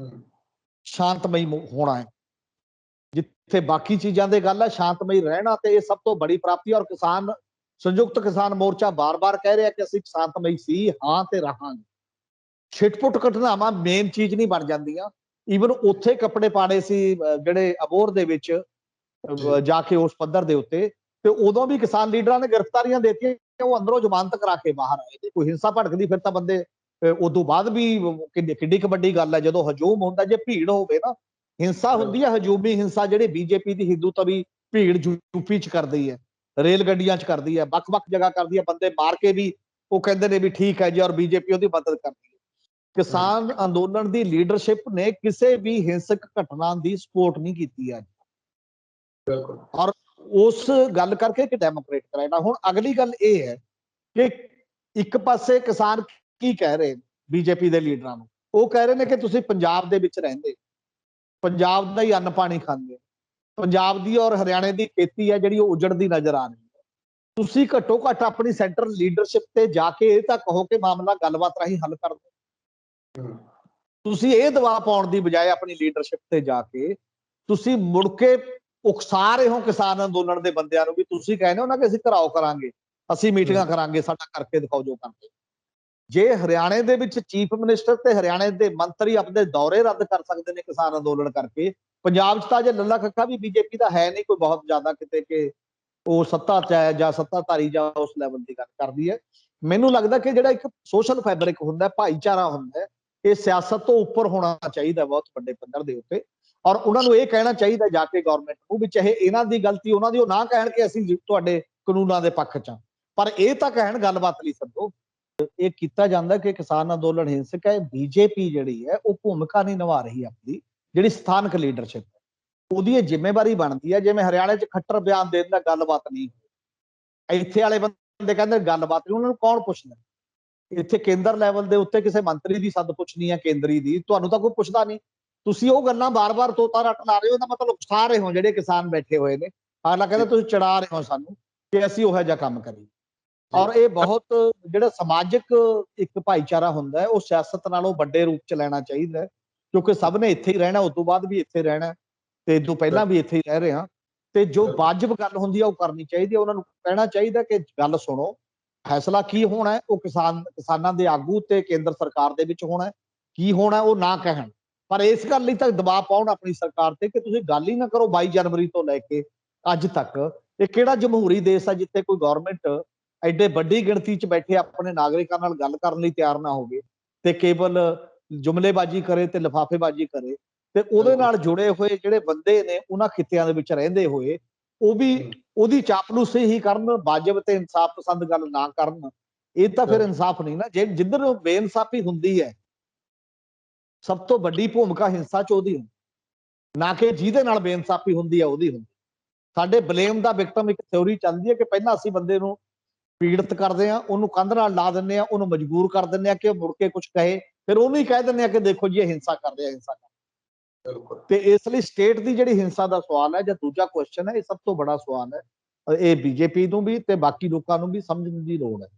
ਸ਼ਾਂਤਮਈ ਹੋਣਾ ਹੈ। ਜਿੱਥੇ ਬਾਕੀ ਚੀਜ਼ਾਂ ਦੇ ਗੱਲ ਹੈ ਸ਼ਾਂਤਮਈ ਰਹਿਣਾ, ਤੇ ਇਹ ਸਭ ਤੋਂ ਬੜੀ ਪ੍ਰਾਪਤੀ। ਔਰ ਕਿਸਾਨ ਸੰਯੁਕਤ ਕਿਸਾਨ ਮੋਰਚਾ ਬਾਰ-ਬਾਰ ਕਹਿ ਰਿਹਾ ਕਿ ਅਸੀਂ ਸ਼ਾਂਤਮਈ ਸੀ, ਹਾਂ ਤੇ ਰਹਾਂਗੇ। ਛਿਟਪੁੱਟ ਘਟਨਾਵਾਂ ਮੇਨ ਚੀਜ਼ ਨਹੀਂ ਬਣ ਜਾਂਦੀਆਂ। ਈਵਨ ਉੱਥੇ ਕੱਪੜੇ ਪਾੜੇ ਸੀ ਜਿਹੜੇ ਅਬੋਹਰ ਦੇ ਵਿੱਚ ਜਾ ਕੇ ਉਸ ਪੱਧਰ ਦੇ ਉੱਤੇ, ਤੇ ਉਦੋਂ ਵੀ ਕਿਸਾਨ ਲੀਡਰਾਂ ਨੇ ਗ੍ਰਿਫਤਾਰੀਆਂ ਦੇਤੀਆਂ, ਉਹ ਅੰਦਰੋਂ ਜ਼ਮਾਨਤ ਕਰਾ ਕੇ ਬਾਹਰ ਆਏ ਨੇ। ਕੋਈ ਹਿੰਸਾ ਭੜਕਦੀ ਫਿਰ ਤਾਂ ਬੰਦੇ ਉਦੋਂ ਬਾਅਦ ਵੀ ਕਿੱਡੀ ਕੁ ਵੱਡੀ ਗੱਲ ਹੈ ਜਦੋਂ ਹਜੂਮ ਹੁੰਦਾ। ਜੇ ਭੀੜ ਹੋਵੇ ਨਾ, ਹਿੰਸਾ ਹੁੰਦੀ ਹੈ ਹਜੂਮੀ ਹਿੰਸਾ ਜਿਹੜੀ ਬੀਜੇਪੀ ਦੀ ਹਿੰਦੂ ਤਵੀ ਭੀੜ ਯੂਪੀ 'ਚ ਕਰਦੀ ਹੈ, ਰੇਲ ਗੱਡੀਆਂ 'ਚ ਕਰਦੀ ਹੈ, ਵੱਖ-ਵੱਖ ਜਗ੍ਹਾ ਕਰਦੀ ਹੈ, ਬੰਦੇ ਮਾਰ ਕੇ ਵੀ ਉਹ ਕਹਿੰਦੇ ਨੇ ਵੀ ਠੀਕ ਹੈ ਜੀ, ਔਰ ਬੀਜੇਪੀ ਉਹਦੀ ਮਦਦ ਕਰਦੀ ਹੈ। ਕਿਸਾਨ ਅੰਦੋਲਨ ਦੀ ਲੀਡਰਸ਼ਿਪ ਨੇ ਕਿਸੇ ਵੀ ਹਿੰਸਕ ਘਟਨਾ ਦੀ ਸਪੋਰਟ ਨਹੀਂ ਕੀਤੀ ਹੈ ਔਰ ਉਸ ਗੱਲ ਕਰਕੇ ਕਿ ਡੈਮੋਕ੍ਰੇਟ ਰਹਿਣਾ। ਹੁਣ ਅਗਲੀ ਗੱਲ ਇਹ ਹੈ ਕਿ ਇੱਕ ਪਾਸੇ ਕਿਸਾਨ ਕੀ ਕਹਿ ਰਹੇ ਬੀਜੇਪੀ ਦੇ ਲੀਡਰਾਂ ਨੂੰ, ਉਹ ਕਹਿ ਰਹੇ ਨੇ ਕਿ ਤੁਸੀਂ ਪੰਜਾਬ ਦੇ ਵਿੱਚ ਰਹਿੰਦੇ, ਪੰਜਾਬ ਦਾ ਹੀ ਅੰਨ ਪਾਣੀ ਖਾਂਦੇ, ਪੰਜਾਬ ਦੀ ਔਰ ਹਰਿਆਣੇ ਦੀ ਖੇਤੀ ਹੈ ਜਿਹੜੀ ਉਹ ਉਜੜਦੀ ਨਜ਼ਰ ਆ ਰਹੀ ਹੈ। ਤੁਸੀਂ ਘੱਟੋ ਘੱਟ ਆਪਣੀ ਸੈਂਟਰਲ ਲੀਡਰਸ਼ਿਪ ਤੇ ਜਾ ਕੇ ਇਹ ਤਾਂ ਕਹੋ ਕਿ ਮਾਮਲਾ ਗੱਲਬਾਤ ਰਾਹੀਂ ਹੱਲ ਕਰ ਦਿਓ। ਤੁਸੀਂ ਇਹ ਦਬਾਅ ਪਾਉਣ ਦੀ ਬਜਾਏ ਆਪਣੀ ਲੀਡਰਸ਼ਿਪ ਤੇ ਜਾ ਕੇ ਤੁਸੀਂ ਮੁੜ ਕੇ ਉਕਸਾ ਰਹੇ ਹੋ ਕਿਸਾਨ ਅੰਦੋਲਨ ਦੇ ਬੰਦਿਆਂ ਨੂੰ ਵੀ ਤੁਸੀਂ ਕਹਿੰਦੇ ਹੋ ਨਾ ਕਿ ਅਸੀਂ ਘਰਾਓ ਕਰਾਂਗੇ, ਅਸੀਂ ਮੀਟਿੰਗਾਂ ਕਰਾਂਗੇ, ਸਾਡਾ ਕਰਕੇ ਦਿਖਾਓ ਜੋ ਕਰਦੇ। ਜੇ ਹਰਿਆਣੇ ਦੇ ਵਿੱਚ ਚੀਫ ਮਿਨਿਸਟਰ ਤੇ ਹਰਿਆਣੇ ਦੇ ਮੰਤਰੀ ਆਪਣੇ ਦੌਰੇ ਰੱਦ ਕਰ ਸਕਦੇ ਨੇ ਕਿਸਾਨ ਅੰਦੋਲਨ ਕਰਕੇ, ਪੰਜਾਬ 'ਚ ਤਾਂ ਜੇ ਲੱਲਾ ਖੱਖਾ ਵੀ ਬੀਜੇਪੀ ਦਾ ਹੈ ਨਹੀਂ ਕੋਈ ਬਹੁਤ ਜ਼ਿਆਦਾ ਕਿਤੇ ਕਿ ਉਹ ਸੱਤਾ 'ਚ ਹੈ ਜਾਂ ਸੱਤਾਧਾਰੀ ਜਾਂ ਉਸ ਲੈਵਲ ਦੀ ਗੱਲ ਕਰਦੀ ਹੈ। ਮੈਨੂੰ ਲੱਗਦਾ ਕਿ ਜਿਹੜਾ ਇੱਕ ਸੋਸ਼ਲ ਫੈਬਰਿਕ ਹੁੰਦਾ, ਭਾਈਚਾਰਾ ਹੁੰਦਾ, ਇਹ ਸਿਆਸਤ ਤੋਂ ਉੱਪਰ ਹੋਣਾ ਚਾਹੀਦਾ ਬਹੁਤ ਵੱਡੇ ਪੱਧਰ ਦੇ ਉੱਤੇ। ਔਰ ਉਹਨਾਂ ਨੂੰ ਇਹ ਕਹਿਣਾ ਚਾਹੀਦਾ ਜਾ ਕੇ ਗਵਰਨਮੈਂਟ ਨੂੰ ਵੀ ਚਾਹੇ ਇਹਨਾਂ ਦੀ ਗਲਤੀ ਉਹਨਾਂ ਦੀ, ਉਹ ਨਾ ਕਹਿਣ ਕਿ ਅਸੀਂ ਤੁਹਾਡੇ ਕਾਨੂੰਨਾਂ ਦੇ ਪੱਖ 'ਚ ਹਾਂ, ਪਰ ਇਹ ਤਾਂ ਕਹਿਣ ਗੱਲਬਾਤ ਲਈ ਸੱਦੋ। ਇਹ ਕੀਤਾ ਜਾਂਦਾ ਕਿ ਕਿਸਾਨ ਅੰਦੋਲਨ ਹਿੰਸਕ ਹੈ। ਬੀਜੇਪੀ ਜਿਹੜੀ ਹੈ ਉਹ ਭੂਮਿਕਾ ਨਹੀਂ ਨਿਭਾ ਰਹੀ ਆਪਣੀ, ਜਿਹੜੀ ਸਥਾਨਕ ਲੀਡਰਸ਼ਿਪ ਉਹਦੀ ਇਹ ਜ਼ਿੰਮੇਵਾਰੀ ਬਣਦੀ ਹੈ। ਜਿਵੇਂ ਹਰਿਆਣੇ 'ਚ ਖੱਟਰ ਬਿਆਨ ਦੇਣ ਦਾ ਗੱਲਬਾਤ ਨਹੀਂ, ਇੱਥੇ ਵਾਲੇ ਬੰਦੇ ਕਹਿੰਦੇ ਗੱਲਬਾਤ ਨਹੀਂ, ਉਹਨਾਂ ਨੂੰ ਕੌਣ ਪੁੱਛਦਾ? ਇੱਥੇ ਕੇਂਦਰ ਲੈਵਲ ਦੇ ਉੱਤੇ ਕਿਸੇ ਮੰਤਰੀ ਦੀ ਸੱਦ ਪੁੱਛਣੀ ਹੈ, ਕੇਂਦਰੀ ਦੀ, ਤੁਹਾਨੂੰ ਤਾਂ ਕੋਈ ਪੁੱਛਦਾ ਨਹੀਂ। ਤੁਸੀਂ ਉਹ ਗੱਲਾਂ ਬਾਰ-ਬਾਰ ਤੋਤਾ ਰੱਟ ਲਾ ਰਹੇ ਹੋ, ਉਹਦਾ ਮਤਲਬ ਉਕਸਾ ਰਹੇ ਹੋ ਜਿਹੜੇ ਕਿਸਾਨ ਬੈਠੇ ਹੋਏ ਨੇ। ਅਗਲਾ ਕਹਿੰਦਾ ਤੁਸੀਂ ਚੜਾ ਰਹੇ ਹੋ ਸਾਨੂੰ ਕਿ ਅਸੀਂ ਉਹੋ ਜਿਹਾ ਕੰਮ ਕਰੀਏ। ਔਰ ਇਹ ਬਹੁਤ ਜਿਹੜਾ ਸਮਾਜਿਕ ਇੱਕ ਭਾਈਚਾਰਾ ਹੁੰਦਾ ਹੈ, ਉਹ ਸਿਆਸਤ ਨਾਲੋਂ ਵੱਡੇ ਰੂਪ 'ਚ ਲੈਣਾ ਚਾਹੀਦਾ, ਕਿਉਂਕਿ ਸਭ ਨੇ ਇੱਥੇ ਹੀ ਰਹਿਣਾ, ਉਸ ਤੋਂ ਬਾਅਦ ਵੀ ਇੱਥੇ ਰਹਿਣਾ। ਤੇ ਇਦੋਂ ਪਹਿਲਾਂ ਵੀ ਇੱਥੇ ਹੀ ਰਹਿ ਰਹੇ ਹਾਂ। ਤੇ ਜੋ ਵਾਜਬ ਗੱਲ ਹੁੰਦੀ ਆ ਉਹ ਕਰਨੀ ਚਾਹੀਦੀ ਹੈ। ਉਹਨਾਂ ਨੂੰ ਕਹਿਣਾ ਚਾਹੀਦਾ ਕਿ ਗੱਲ ਸੁਣੋ, ਫੈਸਲਾ ਕੀ ਹੋਣਾ ਹੈ ਉਹ ਕਿਸਾਨਾਂ ਦੇ ਆਗੂ ਤੇ ਕੇਂਦਰ ਸਰਕਾਰ ਦੇ ਵਿੱਚ ਹੋਣਾ ਹੈ। ਕੀ ਹੋਣਾ ਉਹ ਨਾ ਕਹਿਣ, ਪਰ ਇਸ ਗੱਲ ਲਈ ਤਾਂ ਦਬਾਅ ਪਾਉਣ ਆਪਣੀ ਸਰਕਾਰ ਤੇ ਕਿ ਤੁਸੀਂ ਗੱਲ ਹੀ ਨਾ ਕਰੋ 22 ਜਨਵਰੀ ਤੋਂ ਲੈ ਕੇ ਅੱਜ ਤੱਕ। ਇਹ ਕਿਹੜਾ ਜਮਹੂਰੀ ਦੇਸ਼ ਆ ਜਿੱਥੇ ਕੋਈ ਗਵਰਨਮੈਂਟ ਐਡੇ ਵੱਡੀ ਗਿਣਤੀ 'ਚ ਬੈਠੇ ਆਪਣੇ ਨਾਗਰਿਕਾਂ ਨਾਲ ਗੱਲ ਕਰਨ ਲਈ ਤਿਆਰ ਨਾ ਹੋਵੇ ਤੇ ਕੇਵਲ ਜੁਮਲੇਬਾਜ਼ੀ ਕਰੇ ਤੇ ਲਿਫਾਫੇਬਾਜ਼ੀ ਕਰੇ। ਤੇ ਉਹਦੇ ਨਾਲ ਜੁੜੇ ਹੋਏ ਜਿਹੜੇ ਬੰਦੇ ਨੇ ਉਹਨਾਂ ਖਿੱਤਿਆਂ ਦੇ ਵਿੱਚ ਰਹਿੰਦੇ ਹੋਏ ਉਹ ਵੀ ਉਹਦੀ ਚਾਪਲੂਸੀ ਹੀ ਕਰਨ, ਵਾਜਬ ਤੇ ਇਨਸਾਫ ਪਸੰਦ ਗੱਲ ਨਾ ਕਰਨ। ਇਹ ਤਾਂ ਫਿਰ ਇਨਸਾਫ ਨਹੀਂ ਨਾ। ਜੇ ਜਿੱਧਰ ਬੇਇਨਸਾਫੀ ਹੁੰਦੀ ਹੈ ਸਭ ਤੋਂ ਵੱਡੀ ਭੂਮਿਕਾ ਹਿੰਸਾ 'ਚ ਉਹਦੀ ਹੁੰਦੀ, ਨਾ ਕਿ ਜਿਹਦੇ ਨਾਲ ਬੇਇਨਸਾਫੀ ਹੁੰਦੀ ਹੈ ਉਹਦੀ ਹੁੰਦੀ। ਸਾਡੇ ਬਲੇਮ ਦਾ ਵਿਕਟਮ ਇੱਕ ਥਿਉਰੀ ਚੱਲਦੀ ਹੈ ਕਿ ਪਹਿਲਾਂ ਅਸੀਂ ਬੰਦੇ ਨੂੰ ਪੀੜਤ ਕਰਦੇ ਆ, ਉਹਨੂੰ ਕੰਧ ਨਾਲ ਲਾ ਦਿੰਦੇ ਆ, ਉਹਨੂੰ ਮਜਬੂਰ ਕਰ ਦਿੰਦੇ ਆ ਕਿ ਉਹ ਮੁੜ ਕੇ ਕੁਝ ਕਹੇ, ਫਿਰ ਉਹਨੂੰ ਹੀ ਕਹਿ ਦਿੰਦੇ ਆ ਕਿ ਦੇਖੋ ਜੀ ਇਹ ਹਿੰਸਾ ਕਰ ਰਿਹਾ, ਹਿੰਸਾ ਕਰ। ਤੇ ਇਸ ਲਈ ਸਟੇਟ ਦੀ ਜਿਹੜੀ ਹਿੰਸਾ ਦਾ ਸਵਾਲ ਹੈ ਜਾਂ ਦੂਜਾ ਕੁਐਸਚਨ ਹੈ, ਇਹ ਸਭ ਤੋਂ ਬੜਾ ਸਵਾਲ ਹੈ। ਇਹ ਬੀਜੇਪੀ ਨੂੰ ਵੀ ਤੇ ਬਾਕੀ ਲੋਕਾਂ ਨੂੰ ਵੀ ਸਮਝਣ ਦੀ ਲੋੜ ਹੈ।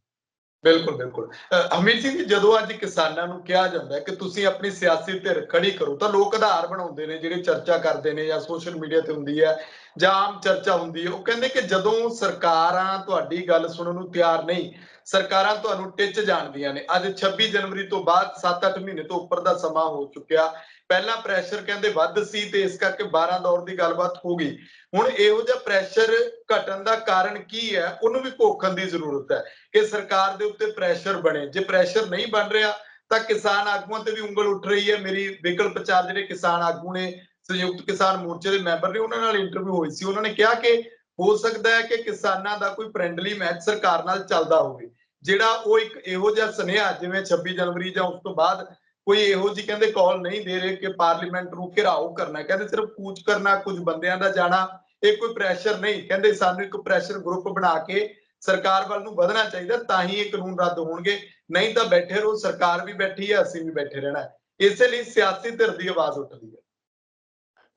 ਬਿਲਕੁਲ ਬਿਲਕੁਲ। ਹਮੀਰ ਸਿੰਘ ਜੀ, ਜਦੋਂ ਅੱਜ ਕਿਸਾਨਾਂ ਨੂੰ ਕਿਹਾ ਜਾਂਦਾ ਕਿ ਤੁਸੀਂ ਆਪਣੀ ਸਿਆਸੀ ਧਿਰ ਖੜੀ ਕਰੋ ਤਾਂ ਲੋਕ ਆਧਾਰ ਬਣਾਉਂਦੇ ਨੇ, ਜਿਹੜੇ ਚਰਚਾ ਕਰਦੇ ਨੇ ਜਾਂ ਸੋਸ਼ਲ ਮੀਡੀਆ ਤੇ ਹੁੰਦੀ ਹੈ ਜਾਂ ਆਮ ਚਰਚਾ ਹੁੰਦੀ ਹੈ, ਉਹ ਕਹਿੰਦੇ ਕਿ ਜਦੋਂ ਸਰਕਾਰਾਂ ਤੁਹਾਡੀ ਗੱਲ ਸੁਣਨ ਨੂੰ ਤਿਆਰ ਨਹੀਂ, ਸਰਕਾਰਾਂ ਤੁਹਾਨੂੰ ਟਿੱਚ ਜਾਣਦੀਆਂ ਨੇ। ਅੱਜ 26 ਜਨਵਰੀ ਤੋਂ ਬਾਅਦ 7-8 ਮਹੀਨੇ ਤੋਂ ਉੱਪਰ ਦਾ ਸਮਾਂ ਹੋ ਚੁੱਕਿਆ। ਪਹਿਲਾਂ ਪ੍ਰੈਸ਼ਰ ਕਹਿੰਦੇ ਵੱਧ ਸੀ ਤੇ ਇਸ ਕਰਕੇ 12 ਦੌਰ ਦੀ ਗੱਲਬਾਤ ਹੋ ਗਈ। ਹੁਣ ਇਹੋ ਜਿਹਾ ਪ੍ਰੈਸ਼ਰ ਘਟਣ ਦਾ ਕਾਰਨ ਕੀ ਹੈ, ਉਹਨੂੰ ਵੀ ਘੋਖਣ ਦੀ ਜ਼ਰੂਰਤ ਹੈ ਕਿ ਸਰਕਾਰ ਦੇ ਉੱਤੇ ਪ੍ਰੈਸ਼ਰ ਬਣੇ। ਜੇ ਪ੍ਰੈਸ਼ਰ ਨਹੀਂ ਬਣ ਰਿਹਾ ਤਾਂ ਕਿਸਾਨ ਆਗੂਆਂ ਤੇ ਵੀ ਉਂਗਲ ਉੱਠ ਰਹੀ ਹੈ। ਮੇਰੀ ਵਿਕਲਪ ਚਾਰ ਜਿਹੜੇ ਕਿਸਾਨ ਆਗੂ ਨੇ, ਸੰਯੁਕਤ ਕਿਸਾਨ ਮੋਰਚੇ ਦੇ ਮੈਂਬਰ ਨੇ, ਉਹਨਾਂ ਨਾਲ ਇੰਟਰਵਿਊ ਹੋਈ ਸੀ। ਉਹਨਾਂ ਨੇ ਕਿਹਾ ਕਿ ਹੋ ਸਕਦਾ ਹੈ ਕਿ ਕਿਸਾਨਾਂ ਦਾ ਕੋਈ ਫ੍ਰੈਂਡਲੀ ਮੈਚ ਸਰਕਾਰ ਨਾਲ ਚੱਲਦਾ ਹੋਵੇ, ਜਿਹੜਾ ਉਹ ਇੱਕ ਇਹੋ ਜਿਹਾ ਸੁਨੇਹਾ ਜਿਵੇਂ 26 ਜਨਵਰੀ ਜਾਂ ਉਸ ਤੋਂ ਬਾਅਦ ਕੋਈ ਇਹੋ ਜਿਹੀ ਕਹਿੰਦੇ ਕਾਲ ਨਹੀਂ ਦੇ ਰਹੇ ਕਿ ਪਾਰਲੀਮੈਂਟ ਨੂੰ ਘਿਰਾਓ ਕਰਨਾ, ਕਹਿੰਦੇ ਸਿਰਫ ਕੂਚ ਕਰਨਾ, ਕੁਝ ਬੰਦਿਆਂ ਦਾ ਜਾਣਾ, ਇਹ ਕੋਈ ਪ੍ਰੈਸ਼ਰ ਨਹੀਂ। ਕਹਿੰਦੇ ਸਾਨੂੰ ਇੱਕ ਪ੍ਰੈਸ਼ਰ ਗਰੁੱਪ ਬਣਾ ਕੇ ਸਰਕਾਰ ਵੱਲ ਨੂੰ ਵਧਣਾ ਚਾਹੀਦਾ, ਤਾਂ ਹੀ ਇਹ ਕਾਨੂੰਨ ਰੱਦ ਹੋਣਗੇ, ਨਹੀਂ ਤਾਂ ਬੈਠੇ ਰਹੋ, ਸਰਕਾਰ ਵੀ ਬੈਠੀ ਹੈ, ਅਸੀਂ ਵੀ ਬੈਠੇ ਰਹਿਣਾ ਹੈ। ਇਸੇ ਲਈ ਸਿਆਸੀ ਧਿਰ ਦੀ ਆਵਾਜ਼ ਉੱਠਦੀ ਹੈ।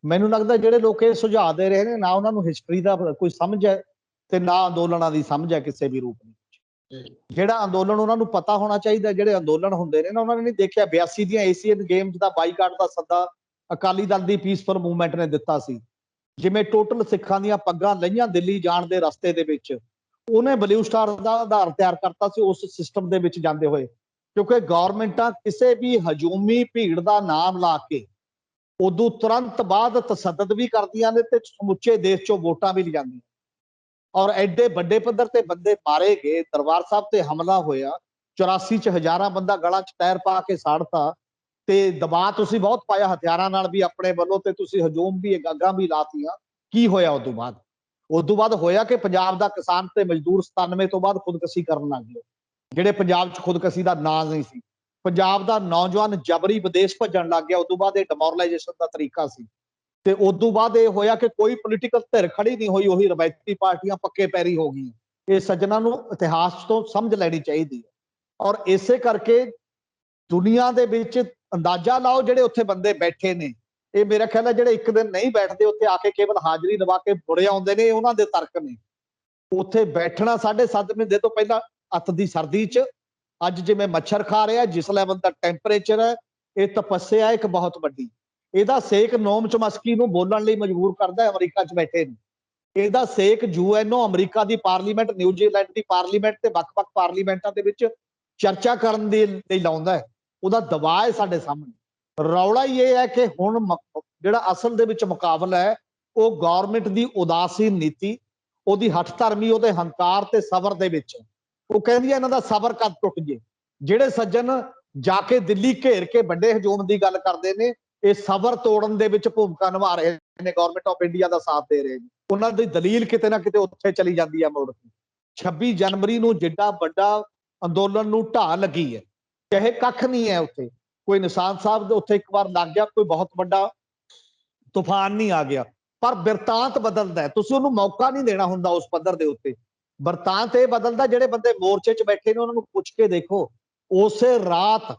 ਮੈਨੂੰ ਲੱਗਦਾ ਜਿਹੜੇ ਲੋਕ ਇਹ ਸੁਝਾਅ ਦੇ ਰਹੇ ਨੇ, ਨਾ ਉਹਨਾਂ ਨੂੰ ਹਿਸਟਰੀ ਦਾ ਕੋਈ ਸਮਝ ਹੈ ਤੇ ਨਾ ਅੰਦੋਲਨਾਂ ਦੀ ਸਮਝ ਹੈ ਕਿਸੇ ਵੀ ਰੂਪ ਵਿੱਚ। ਜਿਹੜਾ ਅੰਦੋਲਨ ਉਹਨਾਂ ਨੂੰ ਪਤਾ ਹੋਣਾ ਚਾਹੀਦਾ, ਜਿਹੜੇ ਅੰਦੋਲਨ ਹੁੰਦੇ ਨੇ ਨਾ, ਉਹਨਾਂ ਨੇ ਨਹੀਂ ਦੇਖਿਆ 82 ਦੀਆਂ ਏਸ਼ੀਅਨ ਗੇਮਸ ਦਾ ਬਾਈਕਾਟ ਦਾ ਸੱਦਾ ਅਕਾਲੀ ਦਲ ਦੀ ਪੀਸਫੁਲ ਮੂਵਮੈਂਟ ਨੇ ਦਿੱਤਾ ਸੀ। ਜਿਵੇਂ ਟੋਟਲ ਸਿੱਖਾਂ ਦੀਆਂ ਪੱਗਾਂ ਲਈਆਂ ਦਿੱਲੀ ਜਾਣ ਦੇ ਰਸਤੇ ਦੇ ਵਿੱਚ, ਉਹਨੇ ਬਲੂ ਸਟਾਰ ਦਾ ਆਧਾਰ ਤਿਆਰ ਕਰਤਾ ਸੀ ਉਸ ਸਿਸਟਮ ਦੇ ਵਿੱਚ ਜਾਂਦੇ ਹੋਏ। ਕਿਉਂਕਿ ਗਵਰਨਮੈਂਟਾਂ ਕਿਸੇ ਵੀ ਹਜੂਮੀ ਭੀੜ ਦਾ ਨਾਮ ਲਾ ਕੇ ਉਦੋਂ ਤੁਰੰਤ ਬਾਅਦ ਤਸੱਦਦ ਵੀ ਕਰਦੀਆਂ ਨੇ ਤੇ ਸਮੁੱਚੇ ਦੇਸ਼ ਚੋਂ ਵੋਟਾਂ ਵੀ ਲਿਜਾਂਦੀਆਂ। ਔਰ ਐਡੇ ਵੱਡੇ ਪੱਧਰ ਤੇ ਬੰਦੇ ਮਾਰੇ ਗਏ, ਦਰਬਾਰ ਸਾਹਿਬ ਤੇ ਹਮਲਾ ਹੋਇਆ, 84 ਚ ਹਜ਼ਾਰਾਂ ਬੰਦਾ ਗਲਾਂ 'ਚ ਟਾਇਰ ਪਾ ਕੇ ਸਾੜਤਾ ਤੇ ਦਬਾਅ ਤੁਸੀਂ ਬਹੁਤ ਪਾਇਆ ਹਥਿਆਰਾਂ ਨਾਲ ਵੀ ਆਪਣੇ ਵੱਲੋਂ, ਤੇ ਤੁਸੀਂ ਹਜੂਮ ਵੀ ਗਾਗਾਂ ਵੀ ਲਾਤੀਆਂ। ਕੀ ਹੋਇਆ ਉਦੋਂ ਬਾਅਦ? ਉਦੋਂ ਬਾਅਦ ਹੋਇਆ ਕਿ ਪੰਜਾਬ ਦਾ ਕਿਸਾਨ ਤੇ ਮਜ਼ਦੂਰ 97 ਤੋਂ ਬਾਅਦ ਖੁਦਕੁਸ਼ੀ ਕਰਨ ਲੱਗ ਗਏ, ਜਿਹੜੇ ਪੰਜਾਬ 'ਚ ਖੁਦਕੁਸ਼ੀ ਦਾ ਨਾਂ ਨਹੀਂ ਸੀ। ਪੰਜਾਬ ਦਾ ਨੌਜਵਾਨ ਜਬਰੀ ਵਿਦੇਸ਼ ਭੱਜਣ ਲੱਗ ਗਿਆ। ਉਦੋਂ ਬਾਅਦ ਇਹ ਡਿਮੋਰਲਾਈਜੇਸ਼ਨ ਦਾ ਤਰੀਕਾ ਸੀ। ਤੇ ਉਦੋਂ ਬਾਅਦ ਇਹ ਹੋਇਆ ਕਿ ਕੋਈ ਪੋਲੀਟੀਕਲ ਧਿਰ ਖੜੀ ਨਹੀਂ ਹੋਈ, ਉਹੀ ਰਵਾਇਤੀ ਪਾਰਟੀਆਂ ਪੱਕੇ ਪੈਰੀ ਹੋ ਗਈਆਂ। ਇਹ ਸੱਜਣਾ ਨੂੰ ਇਤਿਹਾਸ ਤੋਂ ਸਮਝ ਲੈਣੀ ਚਾਹੀਦੀ ਹੈ। ਔਰ ਇਸੇ ਕਰਕੇ ਦੁਨੀਆ ਦੇ ਵਿੱਚ ਅੰਦਾਜ਼ਾ ਲਾਓ ਜਿਹੜੇ ਉੱਥੇ ਬੰਦੇ ਬੈਠੇ ਨੇ, ਇਹ ਮੇਰਾ ਖਿਆਲ ਹੈ ਜਿਹੜੇ ਇੱਕ ਦਿਨ ਨਹੀਂ ਬੈਠਦੇ ਉੱਥੇ ਆ ਕੇ ਕੇਵਲ ਹਾਜ਼ਰੀ ਲਵਾ ਕੇ ਮੁੜੇ ਆਉਂਦੇ ਨੇ, ਉਹਨਾਂ ਦੇ ਤਰਕ ਨੇ। ਉੱਥੇ ਬੈਠਣਾ 7.5 ਮਹੀਨੇ ਤੋਂ ਪਹਿਲਾਂ ਅੱਤ ਦੀ ਸਰਦੀ 'ਚ, ਅੱਜ ਜਿਵੇਂ ਮੱਛਰ ਖਾ ਰਿਹਾ, ਜਿਸ ਲੈਵਲ ਦਾ ਟੈਂਪਰੇਚਰ ਹੈ, ਇਹ ਤਪੱਸਿਆ ਇੱਕ ਬਹੁਤ ਵੱਡੀ। ਇਹਦਾ ਸੇਕ ਨੋਮ ਚਮਸਕੀ ਨੂੰ ਬੋਲਣ ਲਈ ਮਜਬੂਰ ਕਰਦਾ ਹੈ, ਅਮਰੀਕਾ 'ਚ ਬੈਠੇ ਨੇ। ਇਹਦਾ ਸੇਕ ਯੂਐਨਓ, ਅਮਰੀਕਾ ਦੀ ਪਾਰਲੀਮੈਂਟ, ਨਿਊਜ਼ੀਲੈਂਡ ਦੀ ਪਾਰਲੀਮੈਂਟ ਤੇ ਵੱਖ-ਵੱਖ ਪਾਰਲੀਮੈਂਟਾਂ ਦੇ ਵਿੱਚ ਚਰਚਾ ਕਰਨ ਦੇ ਲਈ ਲਾਉਂਦਾ ਹੈ। ਉਹਦਾ ਦਬਾਅ ਹੈ ਸਾਡੇ ਸਾਹਮਣੇ। ਰੌਲਾ ਹੀ ਇਹ ਹੈ ਕਿ ਹੁਣ ਜਿਹੜਾ ਅਸਲ ਦੇ ਵਿੱਚ ਮੁਕਾਬਲਾ ਹੈ ਉਹ ਗਵਰਨਮੈਂਟ ਦੀ ਉਦਾਸੀਨ ਨੀਤੀ, ਉਹਦੀ ਹੱਠ ਧਰਮੀ, ਉਹਦੇ ਹੰਕਾਰ ਤੇ ਸਬਰ ਦੇ ਵਿੱਚ। ਉਹ ਕਹਿੰਦੀ ਹੈ ਇਹਨਾਂ ਦਾ ਸਬਰ ਕਦ ਟੁੱਟ ਜੇ। ਜਿਹੜੇ ਸੱਜਣ ਜਾ ਕੇ ਦਿੱਲੀ ਘੇਰ ਕੇ ਵੱਡੇ ਹਜੂਮ ਦੀ ਗੱਲ ਕਰਦੇ ਨੇ, ਇਹ ਸਬਰ ਤੋੜਨ ਦੇ ਵਿੱਚ ਭੂਮਿਕਾ ਨਿਭਾ ਰਹੇ ਨੇ, ਗਵਰਨਮੈਂਟ ਆਫ ਇੰਡੀਆ ਦਾ ਸਾਥ ਦੇ ਰਹੇ ਨੇ। ਉਹਨਾਂ ਦੀ ਦਲੀਲ ਕਿਤੇ ਨਾ ਕਿਤੇ ਉੱਥੇ ਚਲੀ ਜਾਂਦੀ ਹੈ ਮੋੜ ਕੇ। 26 ਜਨਵਰੀ ਨੂੰ ਜਿੱਡਾ ਵੱਡਾ ਅੰਦੋਲਨ ਨੂੰ ਢਾਹ ਲੱਗੀ ਹੈ, ਚਾਹੇ ਕੱਖ ਨਹੀਂ ਹੈ ਉੱਥੇ। ਕੋਈ ਨਿਸ਼ਾਨ ਸਾਹਿਬ ਦੇ ਉੱਥੇ ਇੱਕ ਵਾਰ ਲੱਗ ਗਿਆ, ਕੋਈ ਬਹੁਤ ਵੱਡਾ ਤੂਫਾਨ ਨਹੀਂ ਆ ਗਿਆ, ਪਰ ਬਿਰਤਾਂਤ ਬਦਲਦਾ ਹੈ। ਤੁਸੀਂ ਉਹਨੂੰ ਮੌਕਾ ਨਹੀਂ ਦੇਣਾ ਹੁੰਦਾ ਉਸ ਪੱਧਰ ਦੇ ਉੱਤੇ। ਬਿਰਤਾਂਤ ਇਹ ਬਦਲਦਾ, ਜਿਹੜੇ ਬੰਦੇ ਮੋਰਚੇ 'ਚ ਬੈਠੇ ਨੇ ਉਹਨਾਂ ਨੂੰ ਪੁੱਛ ਕੇ ਦੇਖੋ, ਉਸੇ ਰਾਤ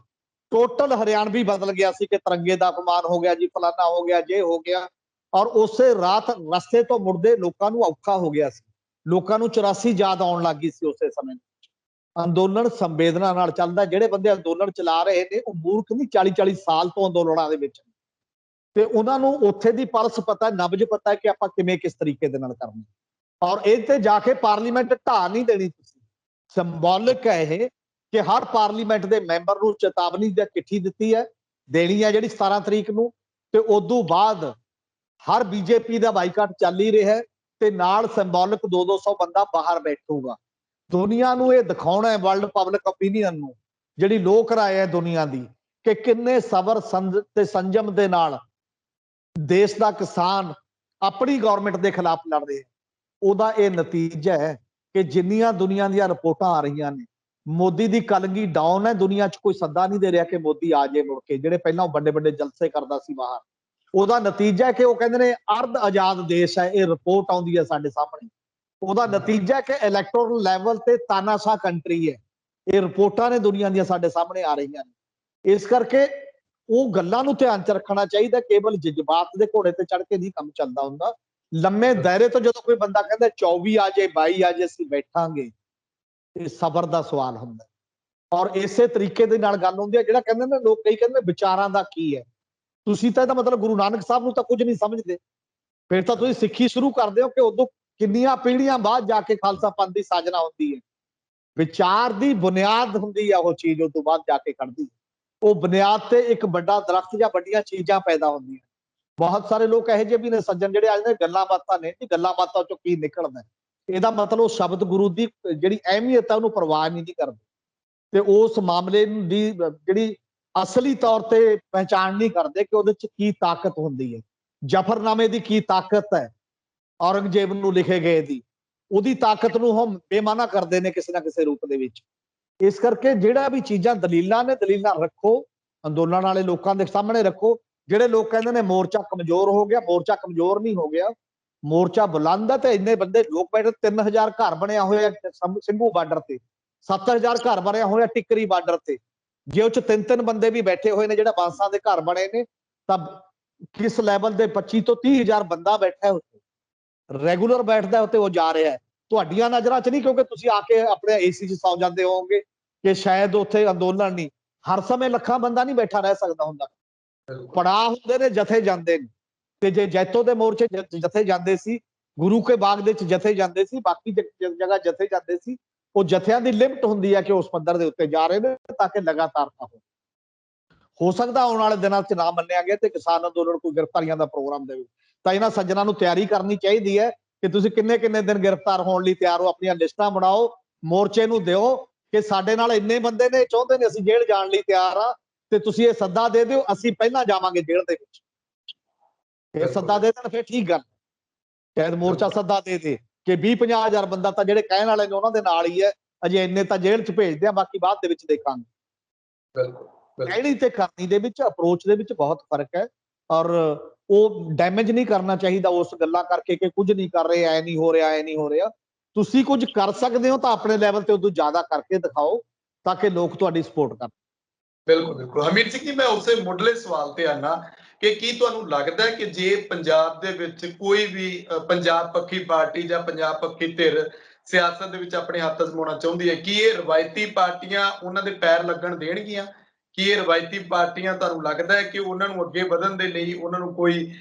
ਟੋਟਲ ਹਰਿਆਣਵੀ ਬਦਲ ਗਿਆ ਸੀ ਕਿ ਤਿਰੰਗੇ ਦਾ ਅਪਮਾਨ ਹੋ ਗਿਆ ਜੀ, ਫਲਾਨਾ ਹੋ ਗਿਆ, ਜੇ ਹੋ ਗਿਆ। ਔਰ ਉਸੇ ਰਾਤ ਰਸਤੇ ਤੋਂ ਮੁੜਦੇ ਲੋਕਾਂ ਨੂੰ ਔਖਾ ਹੋ ਗਿਆ ਸੀ। ਲੋਕਾਂ ਨੂੰ 84 ਯਾਦ ਆਉਣ ਲੱਗ ਗਈ ਸੀ ਉਸੇ ਸਮੇਂ। ਅੰਦੋਲਨ ਸੰਵੇਦਨਾ ਨਾਲ ਚੱਲਦਾ। ਜਿਹੜੇ ਬੰਦੇ ਅੰਦੋਲਨ ਚਲਾ ਰਹੇ ਨੇ ਉਹ ਮੂਰਖ ਨਹੀਂ, 40-40 ਸਾਲ ਤੋਂ ਅੰਦੋਲਨਾਂ ਦੇ ਵਿੱਚ। ਤੇ ਉਹਨਾਂ ਨੂੰ ਉੱਥੇ ਦੀ ਪਲਸ ਪਤਾ, ਨਬਜ ਪਤਾ ਕਿ ਆਪਾਂ ਕਿਵੇਂ ਕਿਸ ਤਰੀਕੇ ਦੇ ਨਾਲ ਕਰਨਾ। ਔਰ ਇਹ ਤੇ ਜਾ ਕੇ ਪਾਰਲੀਮੈਂਟ ਢਾਹ ਨਹੀਂ ਦੇਣੀ ਤੁਸੀਂ। ਸਿੰਬੋਲਿਕ ਹੈ ਇਹ ਕਿ ਹਰ ਪਾਰਲੀਮੈਂਟ ਦੇ ਮੈਂਬਰ ਨੂੰ ਚੇਤਾਵਨੀ ਦੀ ਚਿੱਠੀ ਦਿੱਤੀ ਹੈ, ਦੇਣੀ ਹੈ ਜਿਹੜੀ 17 ਤਰੀਕ ਨੂੰ, ਤੇ ਉਦੋਂ ਬਾਅਦ ਹਰ ਬੀਜੇਪੀ ਦਾ ਬਾਈਕਾਟ ਚੱਲ ਹੀ ਰਿਹਾ ਹੈ ਤੇ ਨਾਲ ਸਿੰਬੋਲਿਕ 200 ਬੰਦਾ ਬਾਹਰ ਬੈਠੂਗਾ। ਦੁਨੀਆ ਨੂੰ ਇਹ ਦਿਖਾਉਣਾ ਹੈ, ਵਰਲਡ ਪਬਲਿਕ ਓਪੀਨੀਅਨ ਨੂੰ, ਜਿਹੜੀ ਲੋਕ ਰਾਏ ਹੈ ਦੁਨੀਆ ਦੀ, ਕਿ ਕਿੰਨੇ ਸਬਰ ਤੇ ਸੰਜਮ ਦੇ ਨਾਲ ਦੇਸ਼ ਦਾ ਕਿਸਾਨ ਆਪਣੀ ਗਵਰਨਮੈਂਟ ਦੇ ਖਿਲਾਫ ਲੜ ਰਿਹਾ। ਉਹਦਾ ਇਹ ਨਤੀਜਾ ਹੈ ਕਿ ਜਿੰਨੀਆਂ ਦੁਨੀਆ ਦੀਆਂ ਰਿਪੋਰਟਾਂ ਆ ਰਹੀਆਂ ਨੇ, ਮੋਦੀ ਦੀ ਕਲਗੀ ਡਾਊਨ ਹੈ, ਦੁਨੀਆ 'ਚ ਕੋਈ ਸੱਦਾ ਨਹੀਂ ਦੇ ਰਿਹਾ ਕਿ ਮੋਦੀ ਆ ਜਾਏ ਮੁੜ ਕੇ, ਜਿਹੜੇ ਪਹਿਲਾਂ ਵੱਡੇ ਵੱਡੇ ਜਲਸੇ ਕਰਦਾ ਸੀ ਬਾਹਰ। ਉਹਦਾ ਨਤੀਜਾ ਹੈ ਕਿ ਉਹ ਕਹਿੰਦੇ ਨੇ ਅਰਧ ਆਜ਼ਾਦ ਦੇਸ਼ ਹੈ, ਇਹ ਰਿਪੋਰਟ ਆਉਂਦੀ ਹੈ ਸਾਡੇ ਸਾਹਮਣੇ। ਉਹਦਾ ਨਤੀਜਾ ਹੈ ਕਿ ਇਲੈਕਟੋਰਲ ਲੈਵਲ ਤੇ ਤਾਨਾਸ਼ਾਹ ਕੰਟਰੀ ਹੈ, ਇਹ ਰਿਪੋਰਟਾਂ ਨੇ ਦੁਨੀਆ ਦੀਆਂ ਸਾਡੇ ਸਾਹਮਣੇ ਆ ਰਹੀਆਂ ਨੇ। ਇਸ ਕਰਕੇ ਉਹ ਗੱਲਾਂ ਨੂੰ ਧਿਆਨ 'ਚ ਰੱਖਣਾ ਚਾਹੀਦਾ, ਕੇਵਲ ਜਜ਼ਬਾਤ ਦੇ ਘੋੜੇ ਤੇ ਚੜ੍ਹ ਕੇ ਨਹੀਂ ਕੰਮ ਚੱਲਦਾ ਹੁੰਦਾ। ਲੰਮੇ ਦਾਇਰੇ ਤੋਂ ਜਦੋਂ ਕੋਈ ਬੰਦਾ ਕਹਿੰਦਾ 24 ਆ ਜਾਏ 22 ਆ ਜਾਏ ਅਸੀਂ ਬੈਠਾਂਗੇ, ਇਹ ਸਬਰ ਦਾ ਸਵਾਲ ਹੁੰਦਾ। ਔਰ ਇਸੇ ਤਰੀਕੇ ਦੇ ਨਾਲ ਗੱਲ ਹੁੰਦੀ ਹੈ, ਜਿਹੜਾ ਕਹਿੰਦੇ ਨੇ ਲੋਕ, ਕਈ ਕਹਿੰਦੇ ਵਿਚਾਰਾਂ ਦਾ ਕੀ ਹੈ, ਤੁਸੀਂ ਤਾਂ ਇਹਦਾ ਮਤਲਬ ਗੁਰੂ ਨਾਨਕ ਸਾਹਿਬ ਨੂੰ ਤਾਂ ਕੁਝ ਨਹੀਂ ਸਮਝਦੇ, ਫਿਰ ਤਾਂ ਤੁਸੀਂ ਸਿੱਖੀ ਸ਼ੁਰੂ ਕਰਦੇ ਹੋ ਕਿ ਉਦੋਂ ਕਿੰਨੀਆਂ ਪੀੜ੍ਹੀਆਂ ਬਾਅਦ ਜਾ ਕੇ ਖਾਲਸਾ ਪੰਥ ਦੀ ਸਾਜਨਾ ਹੁੰਦੀ ਹੈ। ਵਿਚਾਰ ਦੀ ਬੁਨਿਆਦ ਹੁੰਦੀ ਹੈ ਉਹ ਚੀਜ਼, ਉਸ ਤੋਂ ਬਾਅਦ ਜਾ ਕੇ ਖੜਦੀ। ਉਹ ਬੁਨਿਆਦ ਤੇ ਇੱਕ ਵੱਡਾ ਦਰਖਤ ਜਾਂ ਵੱਡੀਆਂ ਚੀਜ਼ਾਂ ਪੈਦਾ ਹੁੰਦੀਆਂ। ਬਹੁਤ ਸਾਰੇ ਲੋਕ ਇਹੋ ਜਿਹੇ ਵੀ ਨੇ ਸੱਜਣ ਜਿਹੜੇ ਅੱਜ ਨੇ ਗੱਲਾਂ ਬਾਤਾਂ ਨੇ, ਗੱਲਾਂ ਬਾਤਾਂ ਚੋਂ ਕੀ ਨਿਕਲਦਾ, ਇਹਦਾ ਮਤਲਬ ਉਹ ਸ਼ਬਦ ਗੁਰੂ ਦੀ ਜਿਹੜੀ ਅਹਿਮੀਅਤ ਹੈ ਉਹਨੂੰ ਪਰਵਾਹ ਨਹੀਂ ਕਰਦੇ, ਤੇ ਉਸ ਮਾਮਲੇ ਦੀ ਜਿਹੜੀ ਅਸਲੀ ਤੌਰ ਤੇ ਪਹਿਚਾਣ ਨਹੀਂ ਕਰਦੇ ਕਿ ਉਹਦੇ 'ਚ ਕੀ ਤਾਕਤ ਹੁੰਦੀ ਹੈ। ਜ਼ਫਰਨਾਮੇ ਦੀ ਕੀ ਤਾਕਤ ਹੈ, ਔਰੰਗਜ਼ੇਬ ਨੂੰ ਲਿਖੇ ਗਏ ਦੀ, ਉਹਦੀ ਤਾਕਤ ਨੂੰ ਉਹ ਬੇਮਾਨਾ ਕਰਦੇ ਨੇ ਕਿਸੇ ਨਾ ਕਿਸੇ ਰੂਪ ਦੇ ਵਿੱਚ। ਇਸ ਕਰਕੇ ਜਿਹੜਾ ਵੀ ਚੀਜ਼ਾਂ ਦਲੀਲਾਂ ਨੇ, ਦਲੀਲਾਂ ਰੱਖੋ, ਅੰਦੋਲਨ ਵਾਲੇ ਲੋਕਾਂ ਦੇ ਸਾਹਮਣੇ ਰੱਖੋ। ਜਿਹੜੇ ਲੋਕ ਕਹਿੰਦੇ ਨੇ ਮੋਰਚਾ ਕਮਜ਼ੋਰ ਹੋ ਗਿਆ, ਮੋਰਚਾ ਕਮਜ਼ੋਰ ਨਹੀਂ ਹੋ ਗਿਆ, ਮੋਰਚਾ ਬੁਲੰਦ ਹੈ ਤੇ ਇੰਨੇ ਬੰਦੇ ਲੋਕ ਬੈਠੇ। 3000 ਘਰ ਬਣਿਆ ਹੋਇਆ ਸਿੰਘੂ ਬਾਰਡਰ ਤੇ, 7000 ਘਰ ਬਣਿਆ ਹੋਇਆ ਟਿੱਕਰੀ ਬਾਰਡਰ ਤੇ, ਜੇ ਉਹ 'ਚ 3-3 ਬੰਦੇ ਵੀ ਬੈਠੇ ਹੋਏ ਨੇ, ਜਿਹੜਾ ਬਾਂਸਾਂ ਦੇ ਘਰ ਬਣੇ ਨੇ, ਤਾਂ ਕਿਸ ਲੈਵਲ ਦੇ 25 ਤੋਂ 30,000 ਬੰਦਾ ਬੈਠਾ ਹੈ ਉੱਥੇ, ਰੈਗੂਲਰ ਬੈਠਦਾ ਉੱਤੇ, ਉਹ ਜਾ ਰਿਹਾ ਹੈ। ਤੁਹਾਡੀਆਂ ਨਜ਼ਰਾਂ 'ਚ ਨਹੀਂ, ਕਿਉਂਕਿ ਤੁਸੀਂ ਆ ਕੇ ਆਪਣੇ ਏਸੀ 'ਚ ਸੌ ਜਾਂਦੇ ਹੋਵੋਗੇ ਕਿ ਸ਼ਾਇਦ ਉੱਥੇ ਅੰਦੋਲਨ ਨਹੀਂ, ਹਰ ਸਮੇਂ ਲੱਖਾਂ ਬੰਦਾ ਨਹੀਂ ਬੈਠਾ ਰਹਿ ਸਕਦਾ ਹੁੰਦਾ। ਪੜਾਅ ਹੁੰਦੇ ਨੇ, ਜਥੇ ਜਾਂਦੇ ਨੇ, ਤੇ ਜੇ ਜੈਤੋ ਦੇ ਮੋਰਚੇ ਜਥੇ ਜਾਂਦੇ ਸੀ, ਗੁਰੂ ਕੇ ਬਾਗ ਦੇ ਵਿੱਚ ਜਥੇ ਜਾਂਦੇ ਸੀ, ਬਾਕੀ ਜਗ੍ਹਾ ਜਥੇ ਜਾਂਦੇ ਸੀ, ਉਹ ਜਥਿਆਂ ਦੀ ਲਿਮਟ ਹੁੰਦੀ ਹੈ ਕਿ ਉਸ ਪੱਧਰ ਦੇ ਉੱਤੇ ਜਾ ਰਹੇ ਨੇ ਤਾਂ ਕਿ ਲਗਾਤਾਰਤਾ ਹੋ ਸਕਦਾ ਆਉਣ ਵਾਲੇ ਦਿਨਾਂ 'ਚ ਨਾ ਮੰਨਿਆ ਗਿਆ ਤੇ ਕਿਸਾਨ ਅੰਦੋਲਨ ਕੋਈ ਗ੍ਰਿਫਤਾਰੀਆਂ ਦਾ ਪ੍ਰੋਗਰਾਮ ਦੇਵੇ। ਤਾਂ ਇਹਨਾਂ ਸੱਜਣਾਂ ਨੂੰ ਤਿਆਰੀ ਕਰਨੀ ਚਾਹੀਦੀ ਹੈ ਕਿ ਤੁਸੀਂ ਕਿੰਨੇ ਦਿਨ ਗ੍ਰਿਫਤਾਰ ਹੋਣ ਲਈ ਤਿਆਰ ਹੋ, ਆਪਣੀਆਂ ਲਿਸਟਾਂ ਬਣਾਓ, ਮੋਰਚੇ ਨੂੰ ਦਿਓ ਕਿ ਸਾਡੇ ਨਾਲ ਇੰਨੇ ਬੰਦੇ ਨੇ, ਚਾਹੁੰਦੇ ਨੇ ਅਸੀਂ ਜੇਲ੍ਹ ਜਾਣ ਲਈ ਤਿਆਰ ਆ, ਤੇ ਤੁਸੀਂ ਇਹ ਸੱਦਾ ਦੇ ਦਿਓ, ਅਸੀਂ ਪਹਿਲਾਂ ਜਾਵਾਂਗੇ ਜੇਲ੍ਹ ਦੇ ਵਿੱਚ। ਇਹ ਸੱਦਾ ਦੇ ਦੇਣ ਫਿਰ ਠੀਕ ਗੱਲ, ਸ਼ਾਇਦ ਮੋਰਚਾ ਸੱਦਾ ਦੇ ਦੇ ਕਿ 20-50 ਹਜ਼ਾਰ ਬੰਦਾ ਤਾਂ ਜਿਹੜੇ ਕਹਿਣ ਵਾਲੇ ਨੇ ਉਹਨਾਂ ਦੇ ਨਾਲ ਹੀ ਹੈ, ਅਜੇ ਇੰਨੇ ਤਾਂ ਜੇਲ੍ਹ 'ਚ ਭੇਜਦੇ ਆ, ਬਾਕੀ ਬਾਅਦ ਦੇ ਵਿੱਚ ਦੇਖਾਂਗੇ। ਕਹਿਣੀ ਤੇ ਕਰਨੀ ਦੇ ਵਿੱਚ, ਅਪਰੋਚ ਦੇ ਵਿੱਚ ਬਹੁਤ ਫਰਕ ਹੈ। ਔਰ ਉਹ ਡੈਮੇਜ ਨਹੀਂ ਕਰਨਾ ਚਾਹੀਦਾ ਉਸ ਗੱਲਾਂ ਕਰਕੇ ਕਿ ਕੁਝ ਨਹੀਂ ਕਰ ਰਹੇ, ਐ ਨਹੀਂ ਹੋ ਰਿਹਾ, ਐ ਨਹੀਂ ਹੋ ਰਿਹਾ। ਤੁਸੀਂ ਕੁਝ ਕਰ ਸਕਦੇ ਹੋ ਤਾਂ ਆਪਣੇ ਲੈਵਲ ਤੇ ਉਦੋਂ ਜ਼ਿਆਦਾ ਕਰਕੇ ਦਿਖਾਓ ਤਾਂ ਕਿ ਲੋਕ ਤੁਹਾਡੀ ਸਪੋਰਟ ਕਰਨ। ਬਿਲਕੁਲ ਬਿਲਕੁਲ। ਹਰਮੀਤ ਸਿੰਘ ਜੀ, ਮੈਂ ਉਸੇ ਮੁੱਢਲੇ ਸਵਾਲ ਤੇ ਆਨਾ ਕਿ ਕੀ ਤੁਹਾਨੂੰ ਲੱਗਦਾ ਹੈ ਕਿ ਜੇ ਪੰਜਾਬ ਦੇ ਵਿੱਚ ਕੋਈ ਵੀ ਪੰਜਾਬ ਪੱਖੀ ਪਾਰਟੀ ਜਾਂ ਪੰਜਾਬ ਪੱਖੀ ਧਿਰ ਸਿਆਸਤ ਦੇ ਵਿੱਚ ਆਪਣੇ ਹੱਥ ਅਜ਼ਮਾਉਣਾ ਚਾਹੁੰਦੀ ਹੈ, ਕੀ ਇਹ ਰਵਾਇਤੀ ਪਾਰਟੀਆਂ ਉਹਨਾਂ ਦੇ ਪੈਰ ਲੱਗਣ ਦੇਣਗੀਆਂ? ਕੀ ਇਹ ਰਵਾਇਤੀ ਪਾਰਟੀਆਂ, ਤੁਹਾਨੂੰ ਲੱਗਦਾ ਹੈ ਕਿ ਉਹਨਾਂ ਨੂੰ ਅੱਗੇ ਵਧਣ ਦੇ ਲਈ ਉਹਨਾਂ ਨੂੰ ਕੋਈ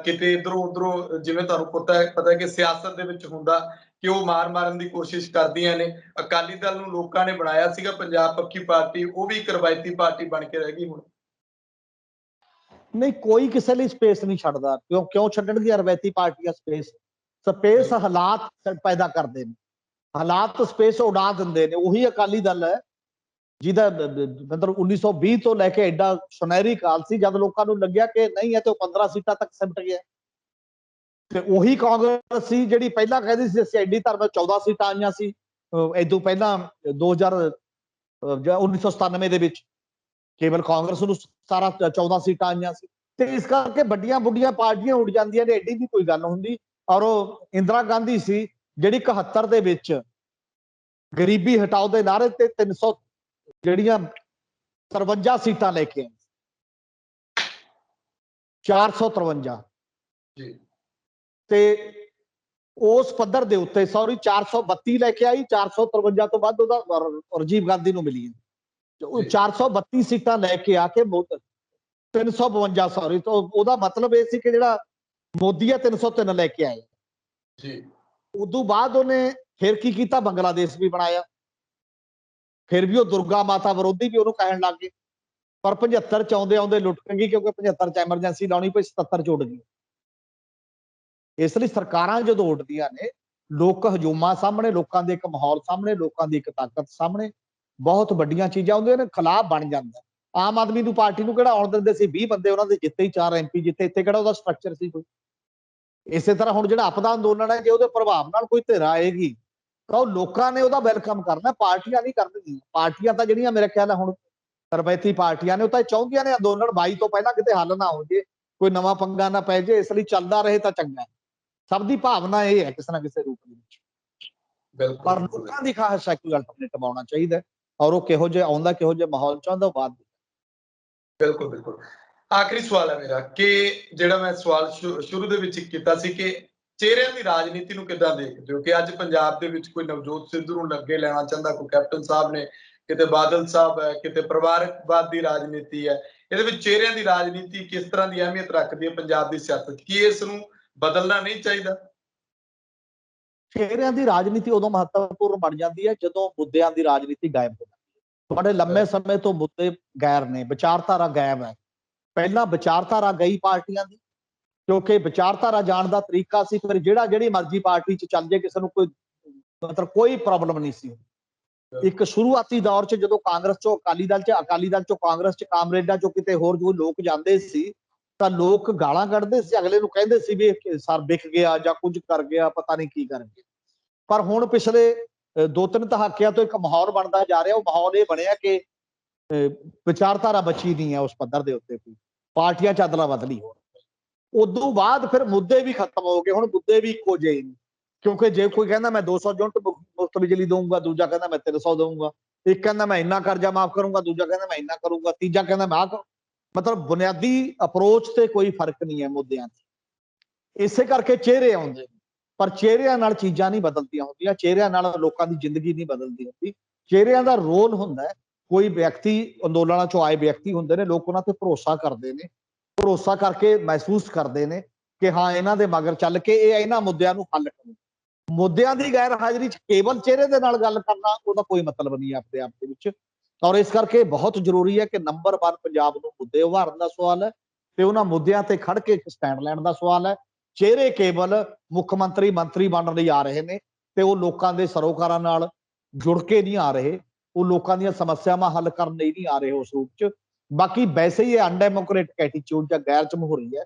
ਕਿਤੇ ਇਧਰੋਂ ਉਧਰੋਂ, ਜਿਵੇਂ ਤੁਹਾਨੂੰ ਪਤਾ ਹੈ ਕਿ ਸਿਆਸਤ ਦੇ ਵਿੱਚ ਹੁੰਦਾ ਕਿ ਉਹ ਮਾਰਨ ਦੀ ਕੋਸ਼ਿਸ਼ ਕਰਦੀਆਂ ਨੇ। ਅਕਾਲੀ ਦਲ ਨੂੰ ਲੋਕਾਂ ਨੇ ਬਣਾਇਆ ਸੀਗਾ ਪੰਜਾਬ ਪੱਖੀ ਪਾਰਟੀ, ਉਹ ਵੀ ਇੱਕ ਰਵਾਇਤੀ ਪਾਰਟੀ ਬਣ ਕੇ ਰਹਿ ਗਈ ਹੁਣ। ਨਹੀਂ, ਕੋਈ ਕਿਸੇ ਲਈ ਸਪੇਸ ਨਹੀਂ ਛੱਡਦਾ। ਕਿਉਂ ਛੱਡਣਗੀਆਂ ਰਵਾਇਤੀ ਪਾਰਟੀਆਂ ਸਪੇਸ? ਸਪੇਸ ਹਾਲਾਤ ਪੈਦਾ ਕਰਦੇ ਨੇ, ਹਾਲਾਤ ਸਪੇਸ ਉਡਾ ਦਿੰਦੇ ਨੇ। ਉਹੀ ਅਕਾਲੀ ਦਲ ਹੈ ਜਿਹਦਾ ਮਤਲਬ 1920 ਤੋਂ ਲੈ ਕੇ ਐਡਾ ਸੁਨਹਿਰੀ ਕਾਲ ਸੀ, ਜਦ ਲੋਕਾਂ ਨੂੰ ਲੱਗਿਆ ਕਿ ਨਹੀਂ ਹੈ ਤੇ ਉਹ 15 ਸੀਟਾਂ ਤੱਕ ਸਿਮਟ ਗਿਆ। ਤੇ ਉਹੀ ਕਾਂਗਰਸ ਸੀ ਜਿਹੜੀ ਪਹਿਲਾਂ ਕਹਿੰਦੀ ਸੀ ਅਸੀਂ ਐਡੀ ਧਰਮ 14 ਸੀਟਾਂ ਆਈਆਂ ਸੀ ਇਦੋਂ ਪਹਿਲਾਂ 1997 ਦੇ ਵਿੱਚ, ਕੇਵਲ ਕਾਂਗਰਸ ਨੂੰ 14 ਸੀਟਾਂ ਆਈਆਂ ਸੀ। ਤੇ ਇਸ ਕਰਕੇ ਵੱਡੀਆਂ ਬੁੱਢੀਆਂ ਪਾਰਟੀਆਂ ਉੱਡ ਜਾਂਦੀਆਂ ਨੇ, ਐਡੀ ਵੀ ਕੋਈ ਗੱਲ ਹੁੰਦੀ। ਔਰ ਉਹ ਇੰਦਰਾ ਗਾਂਧੀ ਸੀ ਜਿਹੜੀ 71 ਦੇ ਵਿੱਚ ਗਰੀਬੀ ਹਟਾਓ ਦੇ ਨਾਅਰੇ ਤੇ 300 ਜਿਹੜੀਆਂ 53 ਸੀਟਾਂ ਲੈ ਕੇ ਆਈ, 453 ਜੀ, ਤੇ ਉਸ ਪੱਧਰ ਦੇ ਉੱਤੇ 432 ਲੈ ਕੇ ਆਈ, 453 ਤੋਂ ਵੱਧ ਉਹਦਾ ਰਾਜੀਵ ਗਾਂਧੀ ਨੂੰ ਮਿਲੀ। 432 ਸੀਟਾਂ ਲੈ ਕੇ ਆ ਕੇ 352 ਸੌਰੀ, ਤਾਂ ਉਹਦਾ ਮਤਲਬ ਇਹ ਸੀ ਕਿ ਜਿਹੜਾ ਮੋਦੀ ਆ 303 ਲੈ ਕੇ ਆਏ ਜੀ। ਉਦੋਂ ਬਾਅਦ ਉਹਨੇ ਫਿਰ ਕੀ ਕੀਤਾ, ਬੰਗਲਾਦੇਸ਼ ਵੀ ਬਣਾਇਆ, ਫਿਰ ਵੀ ਉਹ ਦੁਰਗਾ ਮਾਤਾ ਵਿਰੋਧੀ ਵੀ ਉਹਨੂੰ ਕਹਿਣ ਲੱਗ ਗਏ। ਪਰ 75 ਚ ਆਉਂਦੇ ਆਉਂਦੇ ਲੁੱਟ ਗਈ, ਕਿਉਂਕਿ 75 ਚ ਐਮਰਜੈਂਸੀ ਲਾਉਣੀ ਪਈ, 77 ਚ ਉੱਡ ਗਈ। ਇਸ ਲਈ ਸਰਕਾਰਾਂ ਜਦੋਂ ਉੱਡਦੀਆਂ ਨੇ, ਲੋਕ ਹਜੂਮਾਂ ਸਾਹਮਣੇ, ਲੋਕਾਂ ਦੇ ਇੱਕ ਮਾਹੌਲ ਸਾਹਮਣੇ, ਲੋਕਾਂ ਦੀ ਇੱਕ ਤਾਕਤ ਸਾਹਮਣੇ ਬਹੁਤ ਵੱਡੀਆਂ ਚੀਜ਼ਾਂ ਆਉਂਦੀਆਂ ਨੇ, ਖਿਲਾਫ ਬਣ ਜਾਂਦਾ। ਆਮ ਆਦਮੀ ਨੂੰ ਪਾਰਟੀ ਨੂੰ ਕਿਹੜਾ ਆਉਣ ਦਿੰਦੇ ਸੀ, 20 ਬੰਦੇ ਉਹਨਾਂ ਦੇ ਜਿੱਤੇ ਹੀ, 4 MP ਜਿੱਤੇ, ਇੱਥੇ ਕਿਹੜਾ ਉਹਦਾ ਸਟਰਕਚਰ ਸੀ ਕੋਈ। ਇਸੇ ਤਰ੍ਹਾਂ ਹੁਣ ਜਿਹੜਾ ਆਪਦਾ ਅੰਦੋਲਨ ਹੈ, ਜੇ ਉਹਦੇ ਪ੍ਰਭਾਵ ਨਾਲ ਕੋਈ ਧਿਰ ਆਏਗੀ ਤਾਂ ਉਹ ਲੋਕਾਂ ਨੇ ਉਹਦਾ ਵੈਲਕਮ ਕਰਨਾ, ਪਾਰਟੀਆਂ ਨਹੀਂ ਕਰਨਗੀਆਂ। ਪਾਰਟੀਆਂ ਤਾਂ ਜਿਹੜੀਆਂ ਮੇਰੇ ਖਿਆਲ ਹੈ ਹੁਣ ਰਵਾਇਤੀ ਪਾਰਟੀਆਂ ਨੇ, ਉਹ ਤਾਂ ਚਾਹੁੰਦੀਆਂ ਨੇ ਅੰਦੋਲਨ 22 ਤੋਂ ਪਹਿਲਾਂ ਕਿਤੇ ਹੱਲ ਨਾ ਹੋ ਜੇ, ਕੋਈ ਨਵਾਂ ਪੰਗਾ ਨਾ ਪੈ ਜੇ, ਇਸ ਲਈ ਚੱਲਦਾ ਰਹੇ ਤਾਂ ਚੰਗਾ। ਸਭ ਦੀ ਭਾਵਨਾ ਇਹ ਹੈ ਕਿਸੇ ਨਾ ਕਿਸੇ ਰੂਪ ਦੇ ਵਿੱਚ, ਪਰ ਲੋਕਾਂ ਦੀ ਖਾਹਿਸ਼ ਹੈ ਕੋਈ ਅਲਟਰਨੇਟਿਵ ਆਉਣਾ ਚਾਹੀਦਾ, ਔਰ ਉਹ ਕਿਹੋ ਜਿਹਾ ਆਉਂਦਾ, ਕਿਹੋ ਜਿਹੇ ਮਾਹੌਲ ਚਾਹੁੰਦਾ, ਉਹ ਬਾਅਦ। ਬਿਲਕੁਲ ਬਿਲਕੁਲ। ਆਖਰੀ ਸਵਾਲ ਹੈ ਮੇਰਾ, ਕਿ ਜਿਹੜਾ ਮੈਂ ਸਵਾਲ ਸ਼ੁਰੂ ਦੇ ਵਿੱਚ ਕੀਤਾ ਸੀ ਕਿ ਚਿਹਰਿਆਂ ਦੀ ਰਾਜਨੀਤੀ ਨੂੰ ਕਿੱਦਾਂ ਦੇਖਦੇ ਹੋ, ਕਿ ਅੱਜ ਪੰਜਾਬ ਦੇ ਵਿੱਚ ਕੋਈ ਨਵਜੋਤ ਸਿੱਧੂ ਨੂੰ ਅੱਗੇ ਲੈਣਾ ਚਾਹੁੰਦਾ, ਕੋਈ ਕੈਪਟਨ ਸਾਹਿਬ ਨੇ, ਕਿਤੇ ਬਾਦਲ ਸਾਹਿਬ ਹੈ, ਕਿਤੇ ਪਰਿਵਾਰਕਵਾਦ ਦੀ ਰਾਜਨੀਤੀ ਹੈ, ਇਹਦੇ ਵਿੱਚ ਚਿਹਰਿਆਂ ਦੀ ਰਾਜਨੀਤੀ ਕਿਸ ਤਰ੍ਹਾਂ ਦੀ ਅਹਿਮੀਅਤ ਰੱਖਦੀ ਹੈ ਪੰਜਾਬ ਦੀ ਸਿਆਸਤ? ਕੀ ਇਸ ਨੂੰ ਬਦਲਣਾ ਨਹੀਂ ਚਾਹੀਦਾ? ਚਿਹਰਿਆਂ ਦੀ ਰਾਜਨੀਤੀ ਉਦੋਂ ਮਹੱਤਵਪੂਰਨ ਬਣ ਜਾਂਦੀ ਹੈ ਜਦੋਂ ਮੁੱਦਿਆਂ ਦੀ ਰਾਜਨੀਤੀ ਗਾਇਬ ਹੋ ਜਾਂਦੀ ਹੈ। ਤੁਹਾਡੇ ਲੰਮੇ ਸਮੇਂ ਤੋਂ ਮੁੱਦੇ ਗੈਰ ਨੇ, ਵਿਚਾਰਧਾਰਾ ਗਾਇਬ ਹੈ। ਪਹਿਲਾਂ ਵਿਚਾਰਧਾਰਾ ਗਈ ਪਾਰਟੀਆਂ ਦੀ, ਕਿਉਂਕਿ ਵਿਚਾਰਧਾਰਾ ਜਾਣ ਦਾ ਤਰੀਕਾ ਸੀ, ਫਿਰ ਜਿਹੜੀ ਮਰਜ਼ੀ ਪਾਰਟੀ 'ਚ ਚੱਲ ਜੇ, ਕਿਸੇ ਨੂੰ ਕੋਈ ਮਤਲਬ ਕੋਈ ਪ੍ਰੋਬਲਮ ਨਹੀਂ ਸੀ। ਇੱਕ ਸ਼ੁਰੂਆਤੀ ਦੌਰ 'ਚ ਜਦੋਂ ਕਾਂਗਰਸ 'ਚੋਂ ਅਕਾਲੀ ਦਲ 'ਚ, ਅਕਾਲੀ ਦਲ 'ਚੋਂ ਕਾਂਗਰਸ 'ਚ, ਕਾਮਰੇਡਾਂ 'ਚੋਂ ਕਿਤੇ ਹੋਰ ਜੋ ਲੋਕ ਜਾਂਦੇ ਸੀ ਤਾਂ ਲੋਕ ਗਾਲਾਂ ਕੱਢਦੇ ਸੀ, ਅਗਲੇ ਨੂੰ ਕਹਿੰਦੇ ਸੀ ਵੀ ਸਰ ਵਿਕ ਗਿਆ ਜਾਂ ਕੁਝ ਕਰ ਗਿਆ, ਪਤਾ ਨਹੀਂ ਕੀ ਕਰ ਗਿਆ। ਪਰ ਹੁਣ ਪਿਛਲੇ 2-3 ਦਹਾਕਿਆਂ ਤੋਂ ਇੱਕ ਮਾਹੌਲ ਬਣਦਾ ਜਾ ਰਿਹਾ। ਉਹ ਮਾਹੌਲ ਇਹ ਬਣਿਆ ਕਿ ਵਿਚਾਰਧਾਰਾ ਬਚੀ ਨਹੀਂ ਹੈ ਉਸ ਪੱਧਰ ਦੇ ਉੱਤੇ, ਕੋਈ ਪਾਰਟੀਆਂ 'ਚ ਅਦਲਾ ਬਦਲੀ ਹੋ। ਉਦੋਂ ਬਾਅਦ ਫਿਰ ਮੁੱਦੇ ਵੀ ਖਤਮ ਹੋ ਗਏ, ਹੁਣ ਮੁੱਦੇ ਵੀ ਇੱਕੋ ਜਿਹੇ ਨੇ, ਕਿਉਂਕਿ ਜੇ ਕੋਈ ਕਹਿੰਦਾ ਮੈਂ 200 ਯੂਨਿਟ ਮੁਫਤ ਬਿਜਲੀ ਦਊਂਗਾ, ਦੂਜਾ ਕਹਿੰਦਾ ਮੈਂ 300 ਦਊਂਗਾ, ਇੱਕ ਕਹਿੰਦਾ ਮੈਂ ਇੰਨਾ ਕਰਜ਼ਾ ਮਾਫ ਕਰੂੰਗਾ, ਦੂਜਾ ਕਹਿੰਦਾ ਮੈਂ ਇੰਨਾ ਕਰੂੰਗਾ, ਤੀਜਾ ਕਹਿੰਦਾ ਮੈਂ ਮਤਲਬ ਬੁਨਿਆਦੀ ਅਪਰੋਚ ਤੇ ਕੋਈ ਫਰਕ ਨਹੀਂ ਹੈ ਮੁੱਦਿਆਂ 'ਚ। ਇਸੇ ਕਰਕੇ ਚਿਹਰੇ ਆਉਂਦੇ, ਪਰ ਚਿਹਰਿਆਂ ਨਾਲ ਚੀਜ਼ਾਂ ਨਹੀਂ ਬਦਲਦੀਆਂ ਹੁੰਦੀਆਂ, ਚਿਹਰਿਆਂ ਨਾਲ ਲੋਕਾਂ ਦੀ ਜ਼ਿੰਦਗੀ ਨਹੀਂ ਬਦਲਦੀ ਹੁੰਦੀ। ਚਿਹਰਿਆਂ ਦਾ ਰੋਲ ਹੁੰਦਾ ਹੈ, ਕੋਈ ਵਿਅਕਤੀ, ਅੰਦੋਲਨਾਂ 'ਚੋਂ ਆਏ ਵਿਅਕਤੀ ਹੁੰਦੇ ਨੇ, ਲੋਕ ਉਹਨਾਂ ਤੇ ਭਰੋਸਾ ਕਰਦੇ ਨੇ, ਭਰੋਸਾ ਕਰਕੇ ਮਹਿਸੂਸ ਕਰਦੇ ਨੇ ਕਿ ਹਾਂ ਇਹਨਾਂ ਦੇ ਮਗਰ ਚੱਲ ਕੇ ਇਹ ਇਹਨਾਂ ਮੁੱਦਿਆਂ ਨੂੰ ਹੱਲ ਕਰੂ। ਮੁੱਦਿਆਂ ਦੀ ਗੈਰ ਹਾਜ਼ਰੀ 'ਚ ਕੇਵਲ ਚਿਹਰੇ ਦੇ ਨਾਲ ਗੱਲ ਕਰਨਾ, ਉਹਦਾ ਕੋਈ ਮਤਲਬ ਨਹੀਂ ਆਪਣੇ ਆਪ ਦੇ ਵਿੱਚ। ਔਰ ਇਸ ਕਰਕੇ ਬਹੁਤ ਜ਼ਰੂਰੀ ਹੈ ਕਿ ਨੰਬਰ 1 ਪੰਜਾਬ ਨੂੰ ਮੁੱਦੇ ਉਭਾਰਨ ਦਾ ਸਵਾਲ ਹੈ ਤੇ ਉਹਨਾਂ ਮੁੱਦਿਆਂ ਤੇ ਖੜ ਕੇ ਸਟੈਂਡ ਲੈਣ ਦਾ ਸਵਾਲ ਹੈ। ਚਿਹਰੇ ਕੇਵਲ ਮੁੱਖ ਮੰਤਰੀ, ਮੰਤਰੀ ਬਣਨ ਲਈ ਆ ਰਹੇ ਨੇ ਤੇ ਉਹ ਲੋਕਾਂ ਦੇ ਸਰੋਕਾਰਾਂ ਨਾਲ ਜੁੜ ਕੇ ਨਹੀਂ ਆ ਰਹੇ, ਉਹ ਲੋਕਾਂ ਦੀਆਂ ਸਮੱਸਿਆਵਾਂ ਹੱਲ ਕਰਨ ਲਈ ਨਹੀਂ ਆ ਰਹੇ ਉਸ ਰੂਪ 'ਚ। ਬਾਕੀ ਵੈਸੇ ਹੀ ਇਹ ਅਨਡੈਮੋਕ੍ਰੈਟਿਕ ਐਟੀਟਿਊਡ ਜਾਂ ਗੈਰ ਜਮਹੂਰੀ ਹੈ,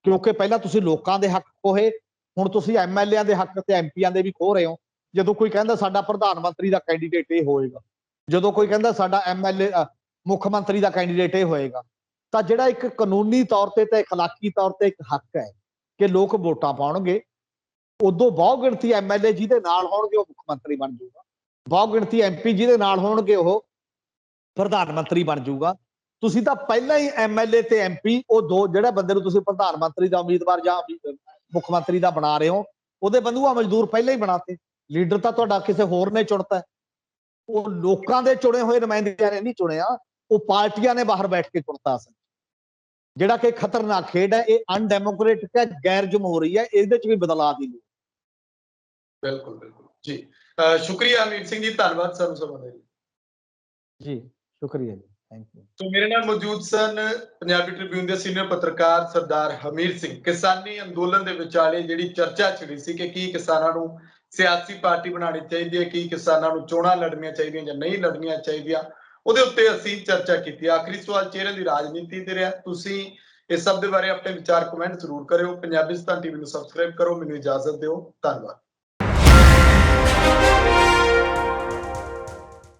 ਕਿਉਂਕਿ ਪਹਿਲਾਂ ਤੁਸੀਂ ਲੋਕਾਂ ਦੇ ਹੱਕ ਖੋਹੇ, ਹੁਣ ਤੁਸੀਂ MLA ਦੇ ਹੱਕ ਤੇ MPਆਂ ਦੇ ਵੀ ਖੋਹ ਰਹੇ ਹੋ। ਜਦੋਂ ਕੋਈ ਕਹਿੰਦਾ ਸਾਡਾ ਪ੍ਰਧਾਨ ਮੰਤਰੀ ਦਾ ਕੈਂਡੀਡੇਟ ਇਹ ਹੋਏਗਾ, ਜਦੋਂ ਕੋਈ ਕਹਿੰਦਾ ਸਾਡਾ MLA ਮੁੱਖ ਮੰਤਰੀ ਦਾ ਕੈਂਡੀਡੇਟ ਇਹ ਹੋਏਗਾ, ਤਾਂ ਜਿਹੜਾ ਇੱਕ ਕਾਨੂੰਨੀ ਤੌਰ ਤੇ ਤੇ ਅਖਲਾਕੀ ਤੌਰ ਤੇ ਇੱਕ ਹੱਕ ਹੈ ਕਿ ਲੋਕ ਵੋਟਾਂ ਪਾਉਣਗੇ, ਉਦੋਂ ਬਹੁ ਗਿਣਤੀ MLA ਜਿਹਦੇ ਨਾਲ ਹੋਣਗੇ ਉਹ ਮੁੱਖ ਮੰਤਰੀ ਬਣ ਜਾਊਗਾ, ਬਹੁ ਗਿਣਤੀ MP ਜਿਹਦੇ ਨਾਲ ਹੋਣਗੇ ਉਹ ਪ੍ਰਧਾਨ ਮੰਤਰੀ ਬਣ ਜਾਊਗਾ। ਤੁਸੀਂ ਤਾਂ ਪਹਿਲਾਂ ਹੀ MLA ਤੇ MP, ਉਹ ਦੋ ਜਿਹੜਾ ਬੰਦੇ ਨੂੰ ਤੁਸੀਂ ਪ੍ਰਧਾਨ ਮੰਤਰੀ ਦਾ ਉਮੀਦਵਾਰ ਜਾਂ ਮੁੱਖ ਮੰਤਰੀ ਦਾ ਬਣਾ ਰਹੇ ਹੋ, ਉਹਦੇ ਬੰਧੂਆ ਮਜ਼ਦੂਰ ਪਹਿਲਾਂ ਹੀ ਬਣਾਤੇ। ਲੀਡਰ ਤਾਂ ਤੁਹਾਡਾ ਕਿਸੇ ਹੋਰ ਨੇ ਚੁਣਤਾ, ਉਹ ਲੋਕਾਂ ਦੇ ਚੁਣੇ ਹੋਏ ਨੁਮਾਇੰਦਿਆਂ ਨੇ ਨਹੀਂ ਚੁਣਿਆ, ਉਹ ਪਾਰਟੀਆਂ ਨੇ ਬਾਹਰ ਬੈਠ ਕੇ ਚੁਣਤਾ ਸੀ, ਜਿਹੜਾ ਕਿ ਖਤਰਨਾਕ ਖੇਡ ਹੈ। ਇਹ ਅਨਡੈਮੋਕ੍ਰੈਟਿਕ ਹੈ, ਗੈਰ ਜਮਹੂਰੀ ਹੈ, ਇਹਦੇ 'ਚ ਵੀ ਬਦਲਾਅ ਦੀ ਲੋੜ। ਬਿਲਕੁਲ ਬਿਲकुल ਜੀ। ਸ਼ੁਕਰੀਆ ਅਮੀਰ ਸਿੰਘ ਜੀ, ਧੰਨਵਾਦ ਸਾਨੂੰ ਸਮਾਂ ਦੇਣ ਲਈ। ਜੀ ਸ਼ੁਕਰੀਆ ਜੀ, ਥੈਂਕ ਯੂ। तो मेरे नाल मौजूद सन पंजाबी ट्रिब्यून के सीनियर पत्रकार सरदार हमीर सिंह। किसानी अंदोलन के विचाले जिहड़ी चर्चा छिड़ी सी कि की किसानां नूं सियासी पार्टी बनानी चाहिए, की किसानां नूं चोणां लड़नियां चाहिए जां नहीं लड़नियां चाहिए, ਉਹਦੇ ਉੱਤੇ ਅਸੀਂ ਚਰਚਾ ਕੀਤੀ। ਆਖਰੀ ਸਵਾਲ ਚਿਹਰੇ ਦੀ ਰਾਜਨੀਤੀ ਤੇ ਰਿਹਾ। ਤੁਸੀਂ ਇਸ ਸਭ ਦੇ ਬਾਰੇ ਆਪਣੇ ਵਿਚਾਰ ਕਮੈਂਟ ਜ਼ਰੂਰ ਕਰਿਓ। ਪੰਜਾਬਿਸਤਾਨ ਟੀਵੀ ਨੂੰ ਸਬਸਕ੍ਰਾਈਬ ਕਰੋ। ਮੈਨੂੰ ਇਜਾਜ਼ਤ ਦਿਓ। ਧੰਨਵਾਦ।